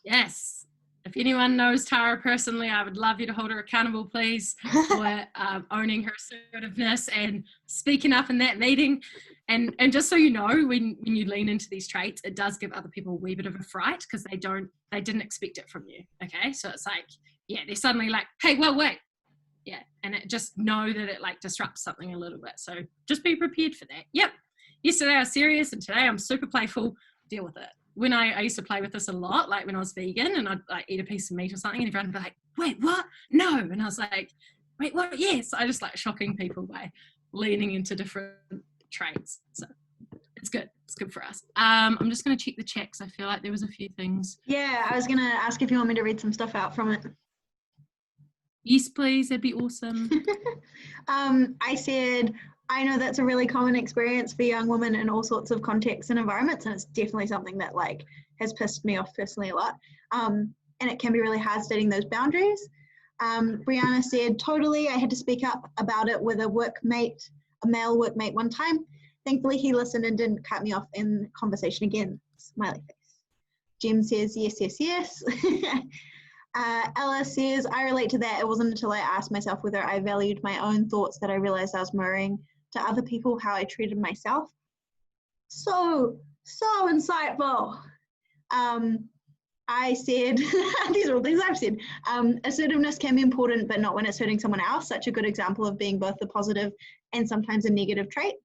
Yes. If anyone knows Tara personally, I would love you to hold her accountable, please, for owning her assertiveness and speaking up in that meeting. And just so you know, when you lean into these traits, it does give other people a wee bit of a fright, because they didn't expect it from you. Okay, so it's like, they're suddenly like, hey, well, wait. Yeah, and it just know that it like disrupts something a little bit. So just be prepared for that. Yep. Yesterday I was serious, and today I'm super playful. Deal with it. When I used to play with this a lot, like when I was vegan and I'd like eat a piece of meat or something, and everyone would be like, wait, what? No. And I was like, wait, what? Yes. I just like shocking people by leaning into different traits. So it's good. It's good for us. I'm just going to check the chat because I feel like there was a few things. Yeah, I was going to ask if you want me to read some stuff out from it. Yes, please. That'd be awesome. I said, I know that's a really common experience for young women in all sorts of contexts and environments, and it's definitely something that like has pissed me off personally a lot. And it can be really hard setting those boundaries. Brianna said, totally, I had to speak up about it with a male workmate one time. Thankfully, he listened and didn't cut me off in conversation again. Smiley face. Jim says, yes, yes, yes. Ella says, I relate to that. It wasn't until I asked myself whether I valued my own thoughts that I realized I was mirroring to other people how I treated myself. So insightful. I said, these are all things I've said. Assertiveness can be important, but not when it's hurting someone else. Such a good example of being both a positive and sometimes a negative trait.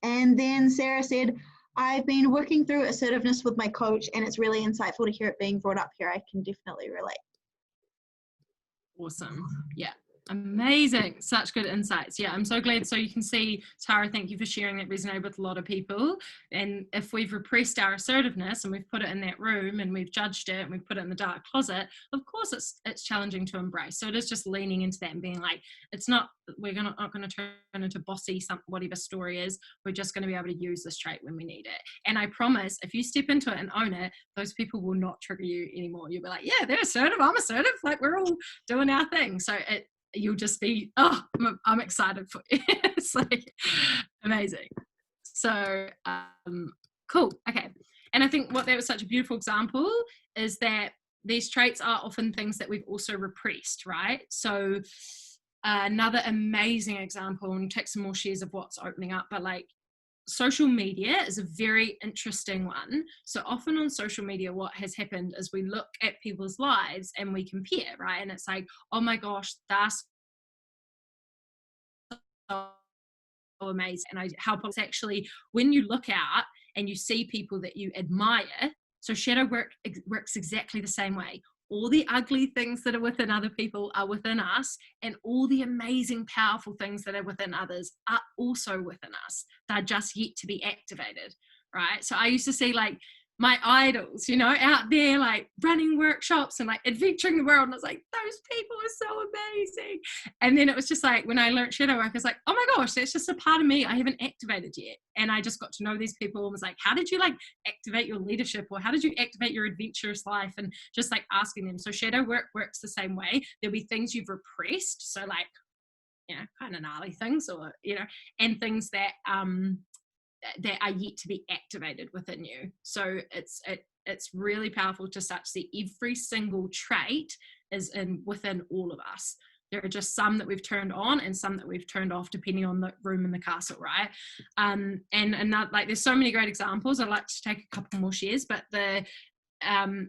And then Sarah said, I've been working through assertiveness with my coach, and it's really insightful to hear it being brought up here. I can definitely relate. Awesome. Yeah. Amazing. Such good insights. Yeah, I'm so glad. So you can see, Tara, thank you for sharing that. Resonated with a lot of people. And if we've repressed our assertiveness and we've put it in that room and we've judged it and we've put it in the dark closet, of course it's challenging to embrace. So it is just leaning into that and being like, it's not, not going to turn into bossy, whatever story is. We're just going to be able to use this trait when we need it. And I promise, if you step into it and own it, those people will not trigger you anymore. You'll be like, yeah, they're assertive. I'm assertive. Like, we're all doing our thing. So you'll just be, I'm excited for you. It's like amazing. So cool. Okay. And I think what that was such a beautiful example is that these traits are often things that we've also repressed, right? So another amazing example, and take some more shares of what's opening up, but like social media is a very interesting one. So often on social media, what has happened is we look at people's lives and we compare, right? And it's like, oh my gosh, that's so amazing. And how it's actually, when you look out and you see people that you admire, so shadow work works exactly the same way. All the ugly things that are within other people are within us, and all the amazing, powerful things that are within others are also within us. They're just yet to be activated, right? So I used to see like my idols, you know, out there like running workshops and like adventuring the world, and I was like, those people are so amazing. And then it was just like, when I learned shadow work, I was like, oh my gosh, that's just a part of me I haven't activated yet. And I just got to know these people and was like, how did you like activate your leadership, or how did you activate your adventurous life? And just like asking them. So shadow work works the same way. There'll be things you've repressed, so like, you know, kind of gnarly things, or you know, and things that that are yet to be activated within you. So it's really powerful to start to see every single trait is within all of us. There are just some that we've turned on and some that we've turned off, depending on the room in the castle, right? And another, like, there's so many great examples. I'd like to take a couple more shares, but the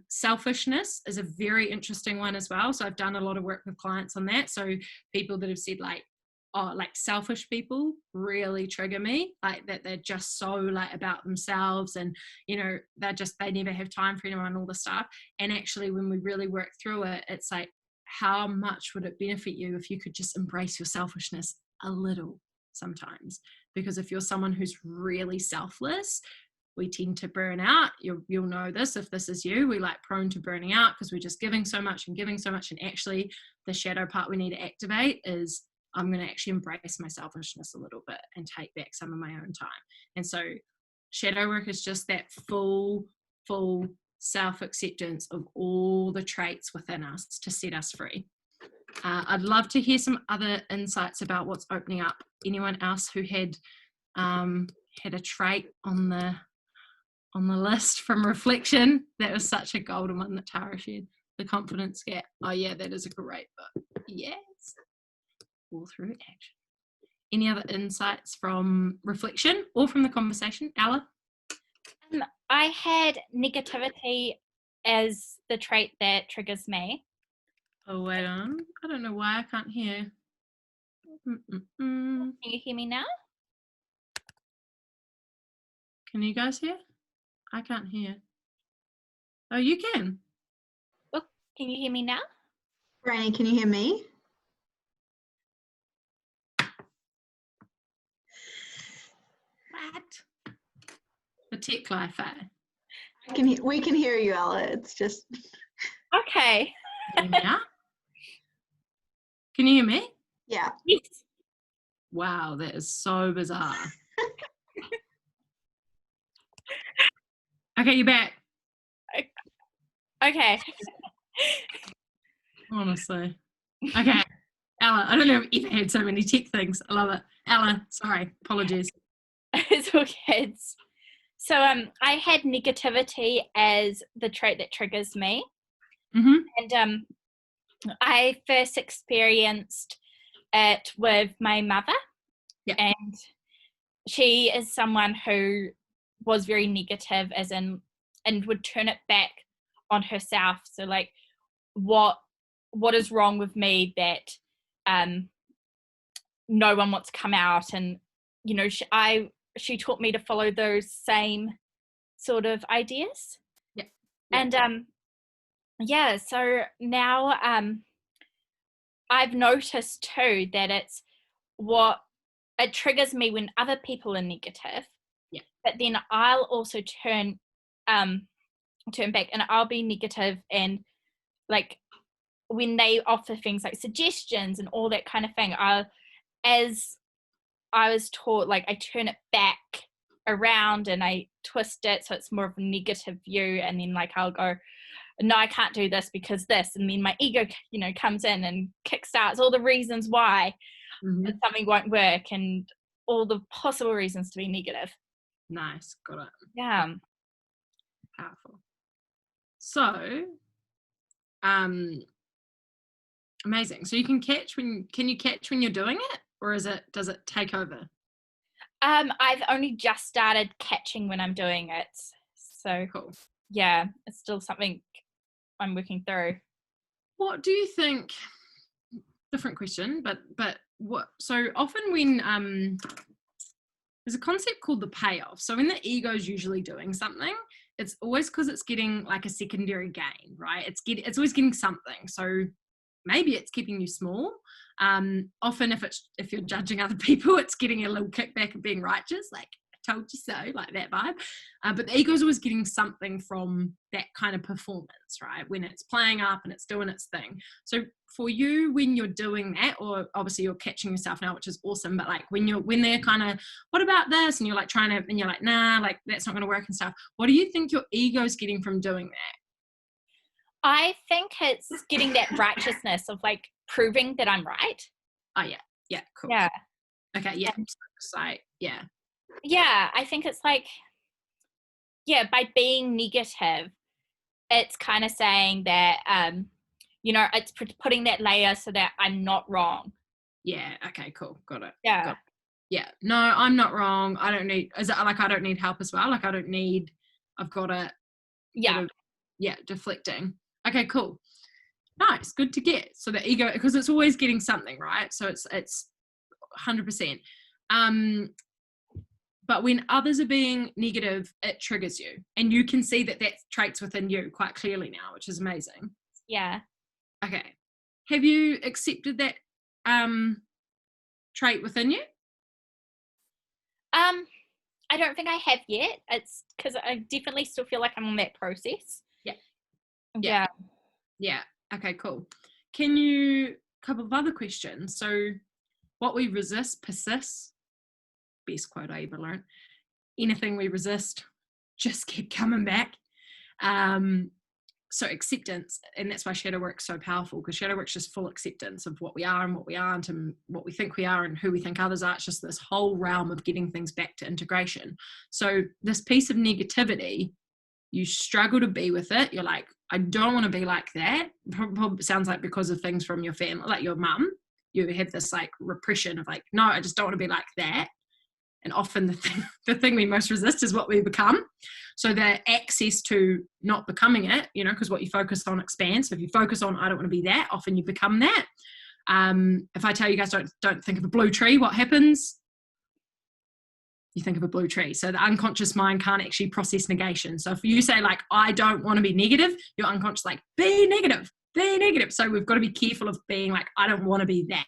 selfishness is a very interesting one as well. So I've done a lot of work with clients on that. So people that have said like, oh, like selfish people really trigger me, like that they're just so like about themselves, and you know, they never have time for anyone and all this stuff. And actually when we really work through it, it's like, how much would it benefit you if you could just embrace your selfishness a little sometimes? Because if you're someone who's really selfless, we tend to burn out. You'll know this if this is you. We like prone to burning out because we're just giving so much, and actually the shadow part we need to activate is, I'm going to actually embrace my selfishness a little bit and take back some of my own time. And so shadow work is just that full self-acceptance of all the traits within us to set us free. I'd love to hear some other insights about what's opening up. Anyone else who had a trait on the list from reflection? That was such a golden one that Tara shared. The confidence gap. Oh yeah, that is a great book. Yes. All through action. Any other insights from reflection or from the conversation? Ella? I had negativity as the trait that triggers me. Oh, wait on. I don't know why I can't hear. Can you hear me now? Can you guys hear? I can't hear. Oh, you can. Oh, can you hear me now? Briony, can you hear me? What? The tech Wi-Fi. We can hear you, Ella. It's just... Okay. Can you hear me now? Can you hear me? Yeah. Yes. Wow, that is so bizarre. Okay, you're back. Okay. Honestly. Okay. Ella, I don't know if I've ever had so many tech things. I love it. Ella, sorry. Apologies. It's all good. So I had negativity as the trait that triggers me. Mm-hmm. And I first experienced it with my mother. Yeah. And she is someone who was very negative, as in, and would turn it back on herself. So like, what is wrong with me that no one wants to come out? And you know, she taught me to follow those same sort of ideas. Yeah. And yeah, so now I've noticed too that it triggers me when other people are negative. Yeah. But then I'll also turn back, and I'll be negative, and like when they offer things like suggestions and all that kind of thing, as I was taught, like I turn it back around and I twist it so it's more of a negative view, and then like I'll go, no, I can't do this because this, and then my ego, you know, comes in and kickstarts all the reasons why something won't work and all the possible reasons to be negative. Nice, got it. Yeah. Powerful. So, amazing. So can you catch when you're doing it, or does it take over? I've only just started catching when I'm doing it. So Cool. Yeah, it's still something I'm working through. What do you think? Different question, but what? So often when there's a concept called the payoff. So when the ego is usually doing something, it's always because it's getting like a secondary gain, right? It's always getting something. So maybe it's keeping you small. Often if you're judging other people, it's getting a little kickback of being righteous, like I told you so, like that vibe. But the ego is always getting something from that kind of performance, right? When it's playing up and it's doing its thing. So for you, when you're doing that, or obviously you're catching yourself now, which is awesome, but like when they're kind of, what about this? And you're like and you're like, nah, like that's not going to work and stuff. What do you think your ego's getting from doing that? I think it's getting that righteousness of like proving that I'm right. Oh yeah, cool. Yeah. Okay, yeah. So, yeah. Yeah, I think it's like, by being negative, it's kind of saying that, it's putting that layer so that I'm not wrong. Yeah, okay, cool. Got it. Yeah. Got it. Yeah. No, I'm not wrong. I don't need help as well. Like I've got it. Yeah. Deflecting. Okay, cool. Nice. Good to get. So the ego, because it's always getting something, right? So it's 100%. But when others are being negative, it triggers you. And you can see that traits within you quite clearly now, which is amazing. Yeah. Okay. Have you accepted that trait within you? I don't think I have yet. It's because I definitely still feel like I'm on that process. Yeah. Okay, cool. Couple of other questions. So what we resist persists. Best quote I ever learned. Anything we resist just keep coming back. So acceptance, and that's why shadow work's so powerful, because shadow work's just full acceptance of what we are and what we aren't and what we think we are and who we think others are. It's just this whole realm of getting things back to integration. So this piece of negativity, you struggle to be with it. You're like, I don't want to be like that. Probably sounds like because of things from your family, like your mum, you have this like repression of like, no, I just don't want to be like that. And often the thing we most resist is what we become. So the access to not becoming it, because what you focus on expands. So if you focus on, I don't want to be that, often you become that. If I tell you guys don't think of a blue tree, what happens? You think of a blue tree. So the unconscious mind can't actually process negation. So if you say like, I don't want to be negative, your unconscious like, be negative. So we've got to be careful of being like, I don't want to be that,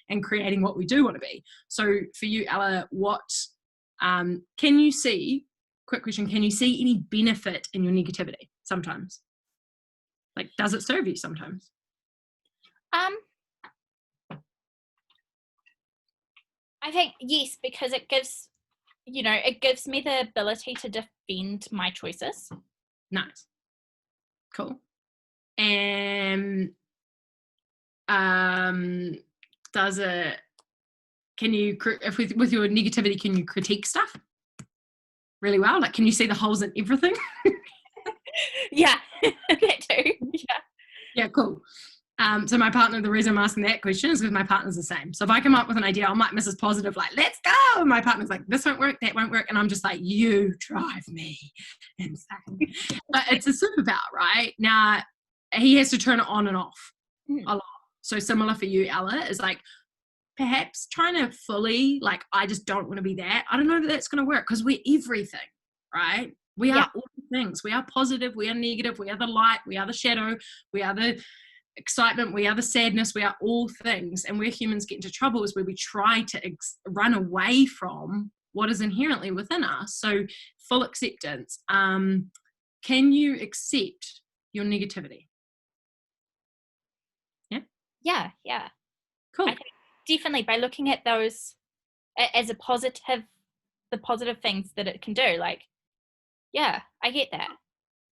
and creating what we do want to be. So for you, Ella, what can you see, quick question, can you see any benefit in your negativity sometimes? Like, does it serve you sometimes? I think yes, because it gives me the ability to defend my choices. Nice. Cool. And does it, can you, if with your negativity, can you critique stuff really well? Like, can you see the holes in everything? Yeah, that too. Yeah, cool. So my partner, the reason I'm asking that question is because my partner's the same. So if I come up with an idea, I'm like Mrs. Positive, like, let's go. And my partner's like, this won't work, that won't work. And I'm just like, you drive me insane. But it's a superpower, right? Now, he has to turn it on and off a lot. So similar for you, Ella, is like, perhaps trying to fully, like, I just don't want to be that. I don't know that that's going to work, because we're everything, right? We are all things. We are positive, we are negative, we are the light, we are the shadow, we are the excitement, we are the sadness, we are all things. And where humans get into trouble is where we try to run away from what is inherently within us. So full acceptance. Can you accept your negativity? Yeah. Cool. I think definitely by looking at those as the positive things that it can do, like, yeah, I get that.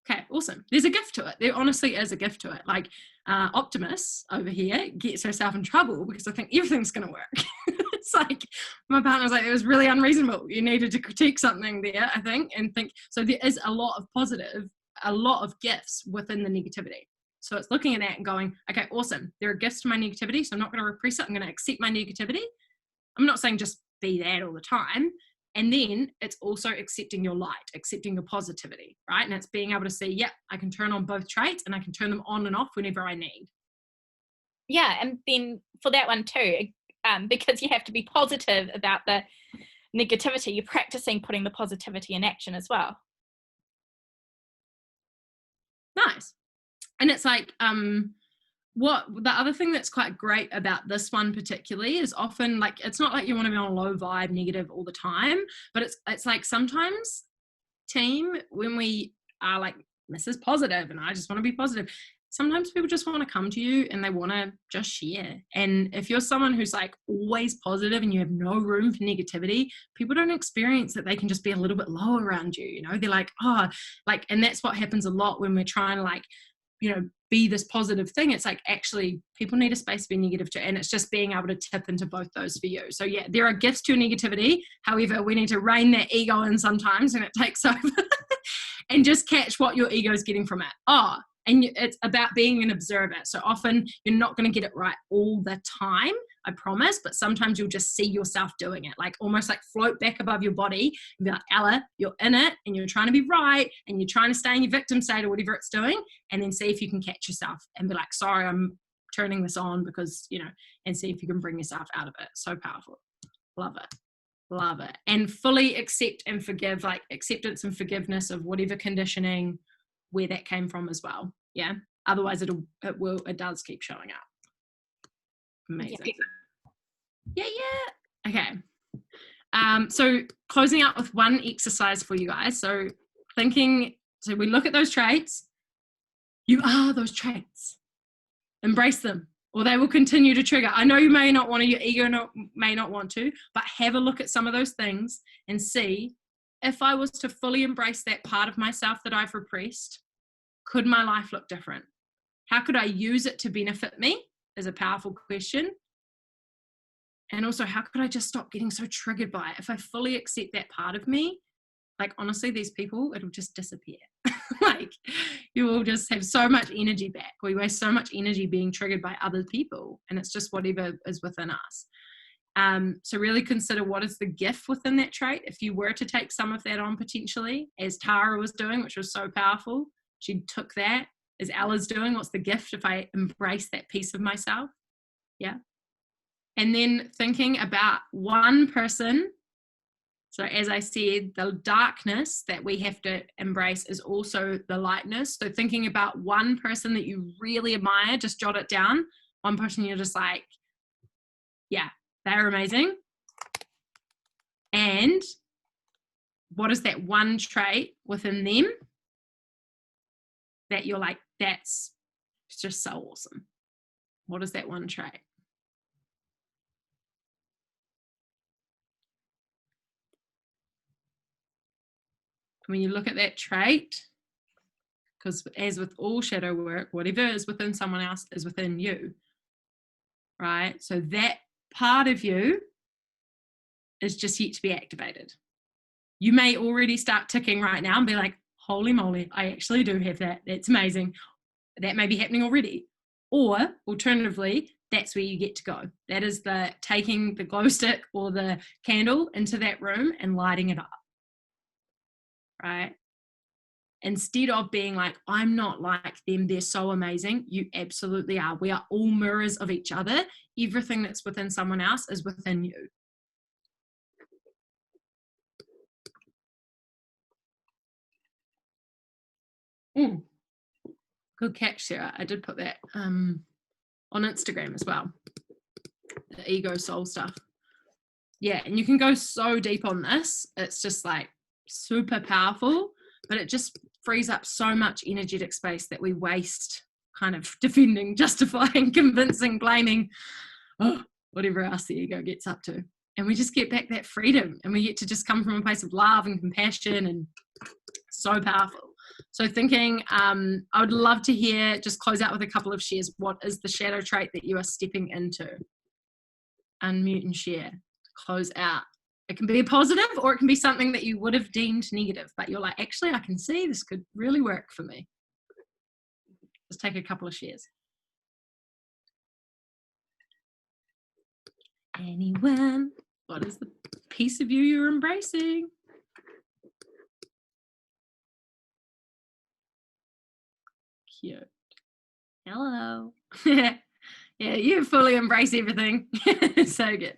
Okay, awesome. There's a gift to it. There honestly is a gift to it. Like Optimus over here gets herself in trouble because I think everything's going to work. It's like my partner's like, it was really unreasonable. You needed to critique something there, I think, and think. So there is a lot of positive, a lot of gifts within the negativity. So it's looking at that and going, okay, awesome. There are gifts to my negativity, so I'm not going to repress it. I'm going to accept my negativity. I'm not saying just be that all the time. And then it's also accepting your light, accepting your positivity, right? And it's being able to see, yeah, I can turn on both traits and I can turn them on and off whenever I need. Yeah, and then for that one too, because you have to be positive about the negativity, you're practicing putting the positivity in action as well. Nice. And it's like, what the other thing that's quite great about this one particularly is often like, it's not like you want to be on a low vibe negative all the time, but it's like sometimes team, when we are like, this is positive and I just want to be positive, sometimes people just want to come to you and they want to just share. And if you're someone who's like always positive and you have no room for negativity, people don't experience that they can just be a little bit low around you, you know. They're like, oh, like, and that's what happens a lot when we're trying to like, you know, be this positive thing. It's like, actually people need a space to be negative too, and it's just being able to tip into both those for you. So yeah, there are gifts to negativity. However, we need to rein that ego in sometimes when it takes over and just catch what your ego is getting from it. And it's about being an observer. So often you're not going to get it right all the time, I promise, but sometimes you'll just see yourself doing it, like almost like float back above your body and be like, Ella, you're in it and you're trying to be right and you're trying to stay in your victim state or whatever it's doing, and then see if you can catch yourself and be like, sorry, I'm turning this on because, you know, and see if you can bring yourself out of it. So powerful. Love it. Love it. And fully accept and forgive, like acceptance and forgiveness of whatever conditioning, where that came from as well. Yeah. Otherwise it does keep showing up. Amazing. Yeah. Okay. So closing out with one exercise for you guys. So we look at those traits. You are those traits. Embrace them, or they will continue to trigger. I know you may not want to, your ego may not want to, but have a look at some of those things and see, if I was to fully embrace that part of myself that I've repressed, could my life look different? How could I use it to benefit me? Is a powerful question. And also, how could I just stop getting so triggered by it? If I fully accept that part of me, like honestly, these people, it'll just disappear. Like you will just have so much energy back. We waste so much energy being triggered by other people, and it's just whatever is within us. So really consider, what is the gift within that trait? If you were to take some of that on potentially, as Tara was doing, which was so powerful, she took that. As Ella's doing, what's the gift if I embrace that piece of myself? Yeah. And then thinking about one person. So as I said, the darkness that we have to embrace is also the lightness. So thinking about one person that you really admire, just jot it down. One person you're just like, yeah, they're amazing. And what is that one trait within them that you're like, that's just so awesome? What is that one trait? When you look at that trait, because as with all shadow work, whatever is within someone else is within you, right? So that part of you is just yet to be activated. You may already start ticking right now and be like, holy moly, I actually do have that. That's amazing. That may be happening already. Or alternatively, that's where you get to go. That is the taking the glow stick or the candle into that room and lighting it up. Right? Instead of being like, I'm not like them, they're so amazing. You absolutely are. We are all mirrors of each other. Everything that's within someone else is within you. Good catch, Sarah. I did put that on Instagram as well. The ego soul stuff. Yeah, and you can go so deep on this. It's just like super powerful, but it just frees up so much energetic space that we waste kind of defending, justifying, convincing, blaming, whatever else the ego gets up to. And we just get back that freedom, and we get to just come from a place of love and compassion, and so powerful. So thinking, I would love to hear, just close out with a couple of shares. What is the shadow trait that you are stepping into? Unmute and share. Close out. It can be a positive, or it can be something that you would have deemed negative, but you're like, actually, I can see this could really work for me. Just take a couple of shares. Anyone? What is the piece of you you're embracing? Cute. Hello. Yeah, you fully embrace everything. So good.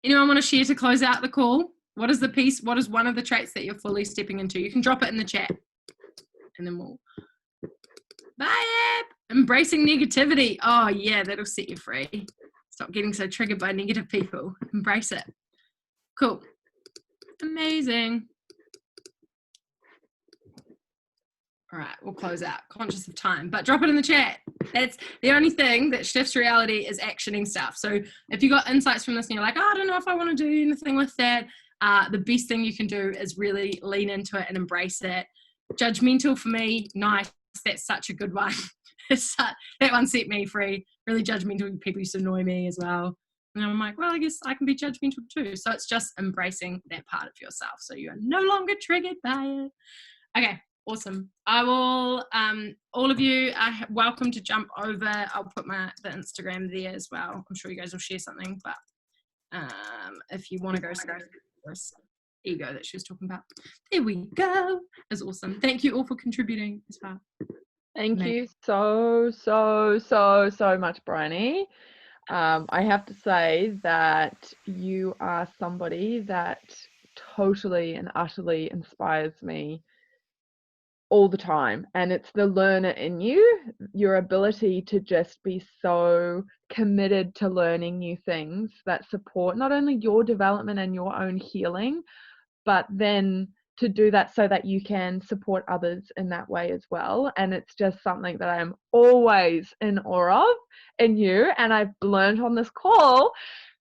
Anyone want to share to close out the call? What is the piece? What is one of the traits that you're fully stepping into? You can drop it in the chat, and then we'll. Bye, Ab. Embracing negativity. Oh yeah, that'll set you free. Stop getting so triggered by negative people. Embrace it. Cool. Amazing. All right, we'll close out. Conscious of time, but drop it in the chat. That's the only thing that shifts reality is actioning stuff. So if you got insights from this and you're like, oh, I don't know if I want to do anything with that, the best thing you can do is really lean into it and embrace it. Judgmental for me, nice. That's such a good one. That one set me free. Really judgmental people used to annoy me as well. And I'm like, well, I guess I can be judgmental too. So it's just embracing that part of yourself. So you are no longer triggered by it. Okay. Awesome. I will, all of you are welcome to jump over. I'll put the Instagram there as well. I'm sure you guys will share something, but if you want to go this ego that she was talking about. There we go. That's awesome. Thank you all for contributing as well. Thank you so much, Briony. I have to say that you are somebody that totally and utterly inspires me all the time, and it's the learner in you, your ability to just be so committed to learning new things that support not only your development and your own healing, but then to do that so that you can support others in that way as well. And it's just something that I'm always in awe of in you, and I've learned on this call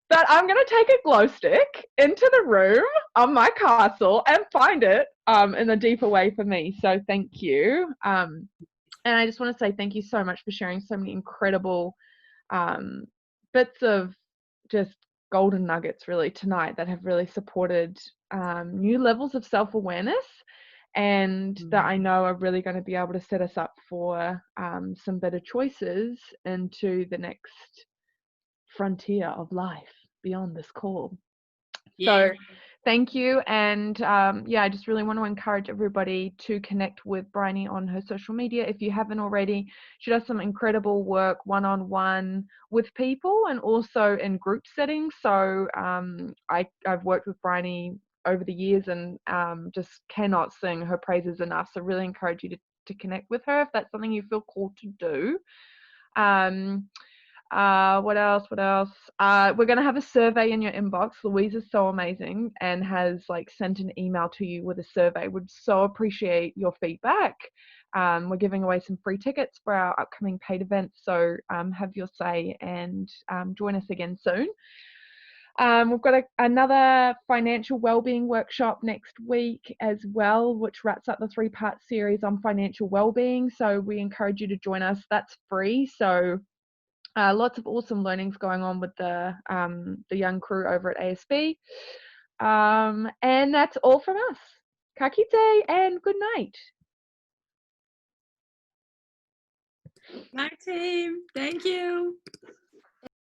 that I'm going to take a glow stick into the room on my castle and find it in a deeper way for me. So thank you. And I just want to say thank you so much for sharing so many incredible bits of just golden nuggets really tonight that have really supported new levels of self-awareness, and that I know are really going to be able to set us up for some better choices into the next frontier of life beyond this call. Yeah. So thank you. And I just really want to encourage everybody to connect with Briony on her social media if you haven't already. She does some incredible work one-on-one with people and also in group settings. So I've worked with Briony over the years and just cannot sing her praises enough. So really encourage you to connect with her if that's something you feel called to do. What else? We're going to have a survey in your inbox. Louise is so amazing and has sent an email to you with a survey. Would so appreciate your feedback. We're giving away some free tickets for our upcoming paid events, so have your say and join us again soon. We've got another financial wellbeing workshop next week as well, which wraps up the 3-part series on financial wellbeing. So we encourage you to join us. That's free. So lots of awesome learnings going on with the young crew over at ASB. And that's all from us. Ka kite and good night. Night, team. Thank you.